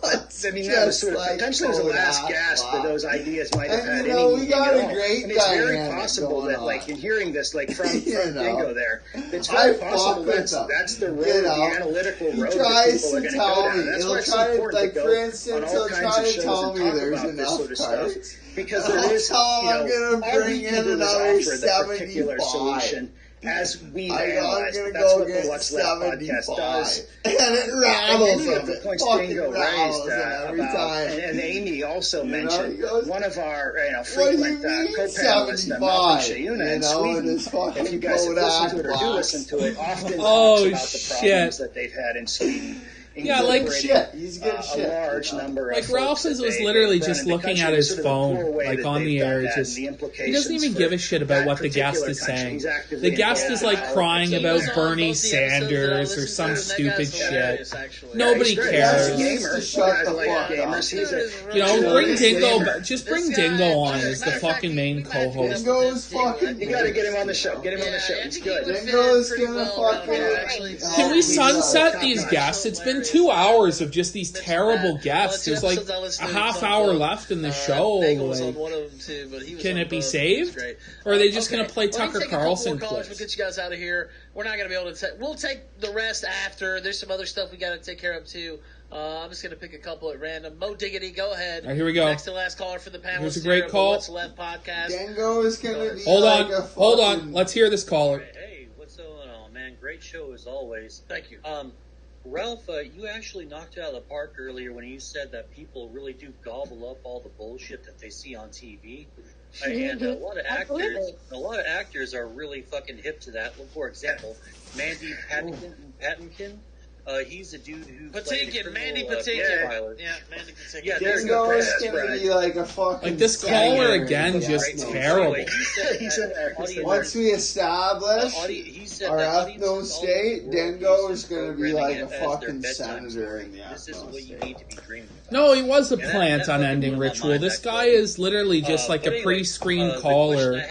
But, I mean, that was sort of potentially was the last gasp that those ideas might have had. We got a great and it's very possible that, like, in hearing this, like, from Dingo there, it's very possible that's the road, the analytical road that people are going to go down. That's why it's so important to go on all kinds of shows and talk about this sort of stuff. Because there is, all we can do is offer the particular solution as we analyze. That's what the What's Left podcast does. And it rattles them. The points Dingo raised about, and Amy also mentioned, one of our frequent co-panelists, Malcolm Shayuna in Sweden. If you guys have listened to it or do listen to it, often talks about the problems that they've had in Sweden. Yeah, like shit. He's good shit. A large number of like Ralph's was literally just looking at his phone, like on the air. Just he doesn't even give a shit about what the guest is saying. The guest is like crying about Bernie Sanders or some stupid shit. Nobody cares. You know, bring Dingo. Just bring Dingo on as the fucking main co-host. Dingo's fucking. You gotta get him on the show. Get him on the show. It's good. Dingo's gonna fucking. Can we sunset these guests? It's been 2 hours of just these terrible guests. There's like a half hour left in the show. Like, can it be saved? Or are they just going to play Tucker Carlson clips? We'll get you guys out of here. We're not going to be able to we'll take the rest after. There's some other stuff we got to take care of too. I'm just going to pick a couple at random. Mo Diggity, go ahead. All right, here we go. Next to last caller for the panel. Here's a great call. What's Left podcast. Dingo is going to be Hold on. Let's hear this caller. Hey, what's going on, man? Great show as always. Thank you. Ralph, you actually knocked it out of the park earlier when you said that people really do gobble up all the bullshit that they see on TV. And a lot of actors are really fucking hip to that. For example, Mandy Patinkin. He's a dude who Mandy Patinkin. Yeah, Mandy Patinkin. Yeah, Dingo's gonna be like a fucking. Like this caller again, just terrible. Once we establish our ethno state, Dingo is gonna be like a fucking senator in the ethno state. No, he was a plant on Ending Ritual. This guy is literally just like a pre-screened caller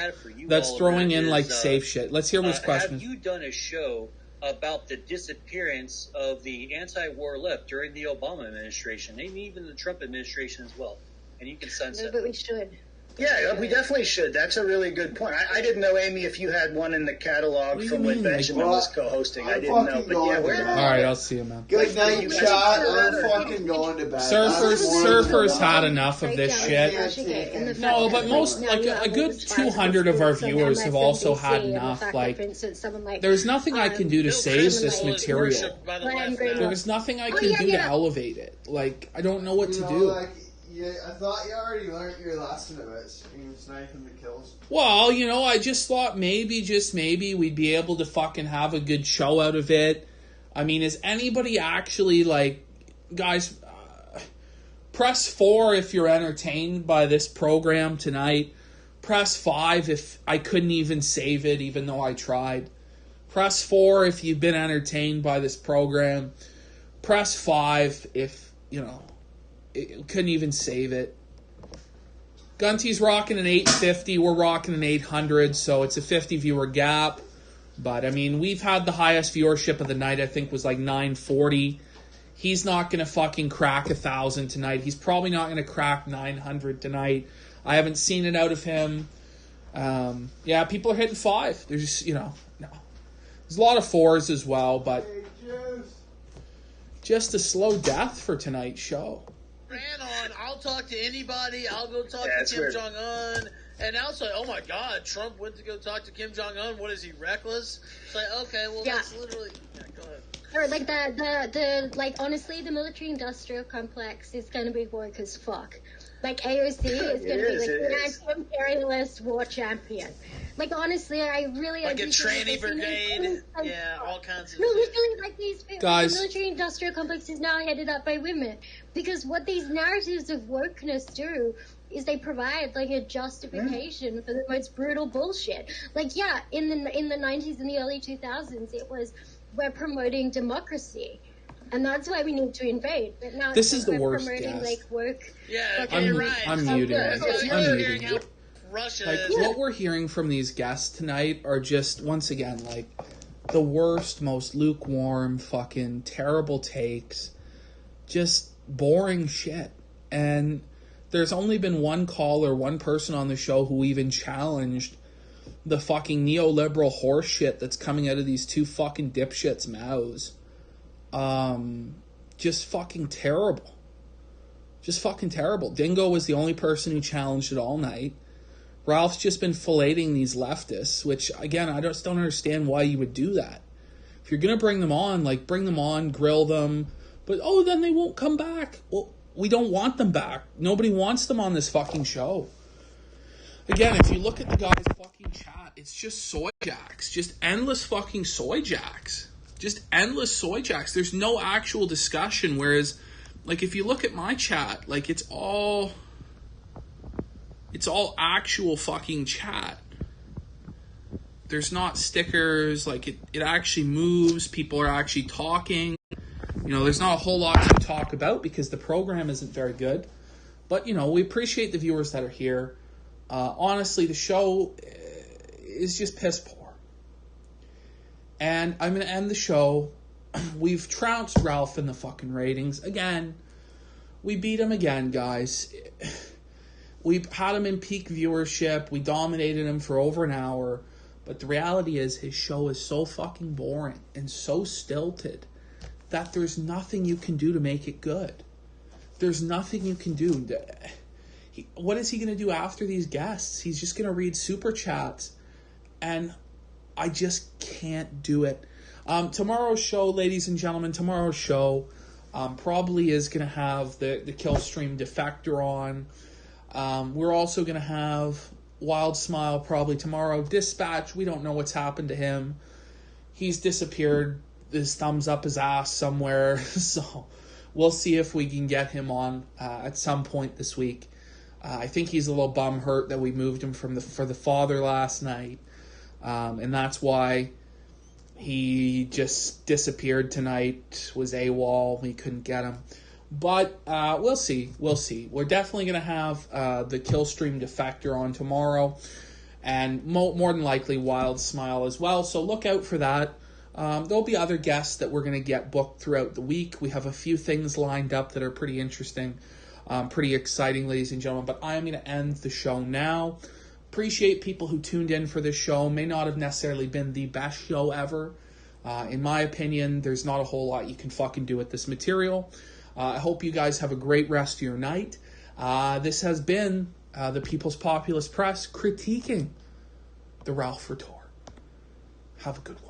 that's throwing in like safe shit. Let's hear his question. Have you done a show about the disappearance of the anti-war left during the Obama administration, and even the Trump administration as well? And you can sunset. No, but we should. Yeah, we definitely should. That's a really good point. I didn't know, Amy, if you had one in the catalog from when Benjamin was co-hosting. I didn't know. But yeah, all right, I'll see you, man. Good night, chat. I'm fucking going to bed. Surfer's had enough of this shit. No, but most, like, a good 200 of our viewers have also had enough. Like, there's nothing I can do to save this material. There's nothing I can do to elevate it. Like, I don't know what to do. Yeah, I thought you already learned your lesson about stream sniping the kills. Well, you know, I just thought just maybe, we'd be able to fucking have a good show out of it. I mean, is anybody actually, like, guys, press 4 if you're entertained by this program tonight. Press 5 if I couldn't even save it, even though I tried. Press 4 if you've been entertained by this program. Press 5 if, it couldn't even save it. Gunty's rocking an 850. We're rocking an 800, so it's a 50 viewer gap. But, I mean, we've had the highest viewership of the night, I think was like 940. He's not going to fucking crack 1,000 tonight. He's probably not going to crack 900 tonight. I haven't seen it out of him. Yeah, people are hitting 5. They're just, no. There's a lot of 4s as well, but just a slow death for tonight's show. Ran on, I'll talk to anybody. I'll go talk to Kim Jong-un. And now it's like, oh my God, Trump went to go talk to Kim Jong-un. What is he, reckless? It's like, okay, well, that's literally... Yeah, go ahead. Or like the honestly, the military-industrial complex is going to be woke as fuck. Like, AOC is going to be like an anti-imperialist war champion. Like, honestly, I really... Like a tranny brigade. Yeah, all kinds of... No, literally, like, these guys, the military-industrial complex is now headed up by women. Because what these narratives of wokeness do is they provide, like, a justification for the most brutal bullshit. Like, yeah, in the 90s and the early 2000s, it was, we're promoting democracy. And that's why we need to invade. But now this is the worst promoting, like, woke... Yeah, okay, I'm muting it. Russia what we're hearing from these guests tonight are just, once again, like, the worst, most lukewarm, fucking terrible takes. Just boring shit. And there's only been one caller, one person on the show who even challenged the fucking neoliberal horse shit that's coming out of these two fucking dipshits' mouths. Just fucking terrible. Just fucking terrible. Dingo was the only person who challenged it all night. Ralph's just been filleting these leftists, which, again, I just don't understand why you would do that. If you're going to bring them on, like, bring them on, grill them, but, then they won't come back. Well, we don't want them back. Nobody wants them on this fucking show. Again, if you look at the guy's fucking chat, it's just soy jacks. Just endless fucking soy jacks. Just endless soy jacks. There's no actual discussion, whereas, like, if you look at my chat, like, it's all actual fucking chat. There's not stickers, like, it actually moves, people are actually talking. There's not a whole lot to talk about because the program isn't very good. But, we appreciate the viewers that are here. Honestly, the show is just piss poor. And I'm going to end the show. We've trounced Ralph in the fucking ratings. Again, we beat him again, guys. We had him in peak viewership. We dominated him for over an hour. But the reality is his show is so fucking boring and so stilted that there's nothing you can do to make it good. There's nothing you can do. What is he going to do after these guests? He's just going to read super chats. And I just can't do it. Tomorrow's show, ladies and gentlemen, probably is going to have the Killstream Defector on. We're also going to have Wild Smile probably tomorrow. Dispatch, we don't know what's happened to him. He's disappeared. His thumbs up his ass somewhere. So we'll see if we can get him on at some point this week. I think he's a little bum hurt that we moved him for the father last night. And that's why he just disappeared tonight, was AWOL. We couldn't get him. But we'll see. We're definitely going to have the Killstream Defector on tomorrow. And more than likely Wild Smile as well. So look out for that. There'll be other guests that we're going to get booked throughout the week. We have a few things lined up that are pretty interesting, pretty exciting, ladies and gentlemen. But I'm going to end the show now. Appreciate people who tuned in for this show. May not have necessarily been the best show ever. In my opinion, there's not a whole lot you can fucking do with this material. I hope you guys have a great rest of your night. This has been the People's Populist Press critiquing the Ralph Retort. Have a good one.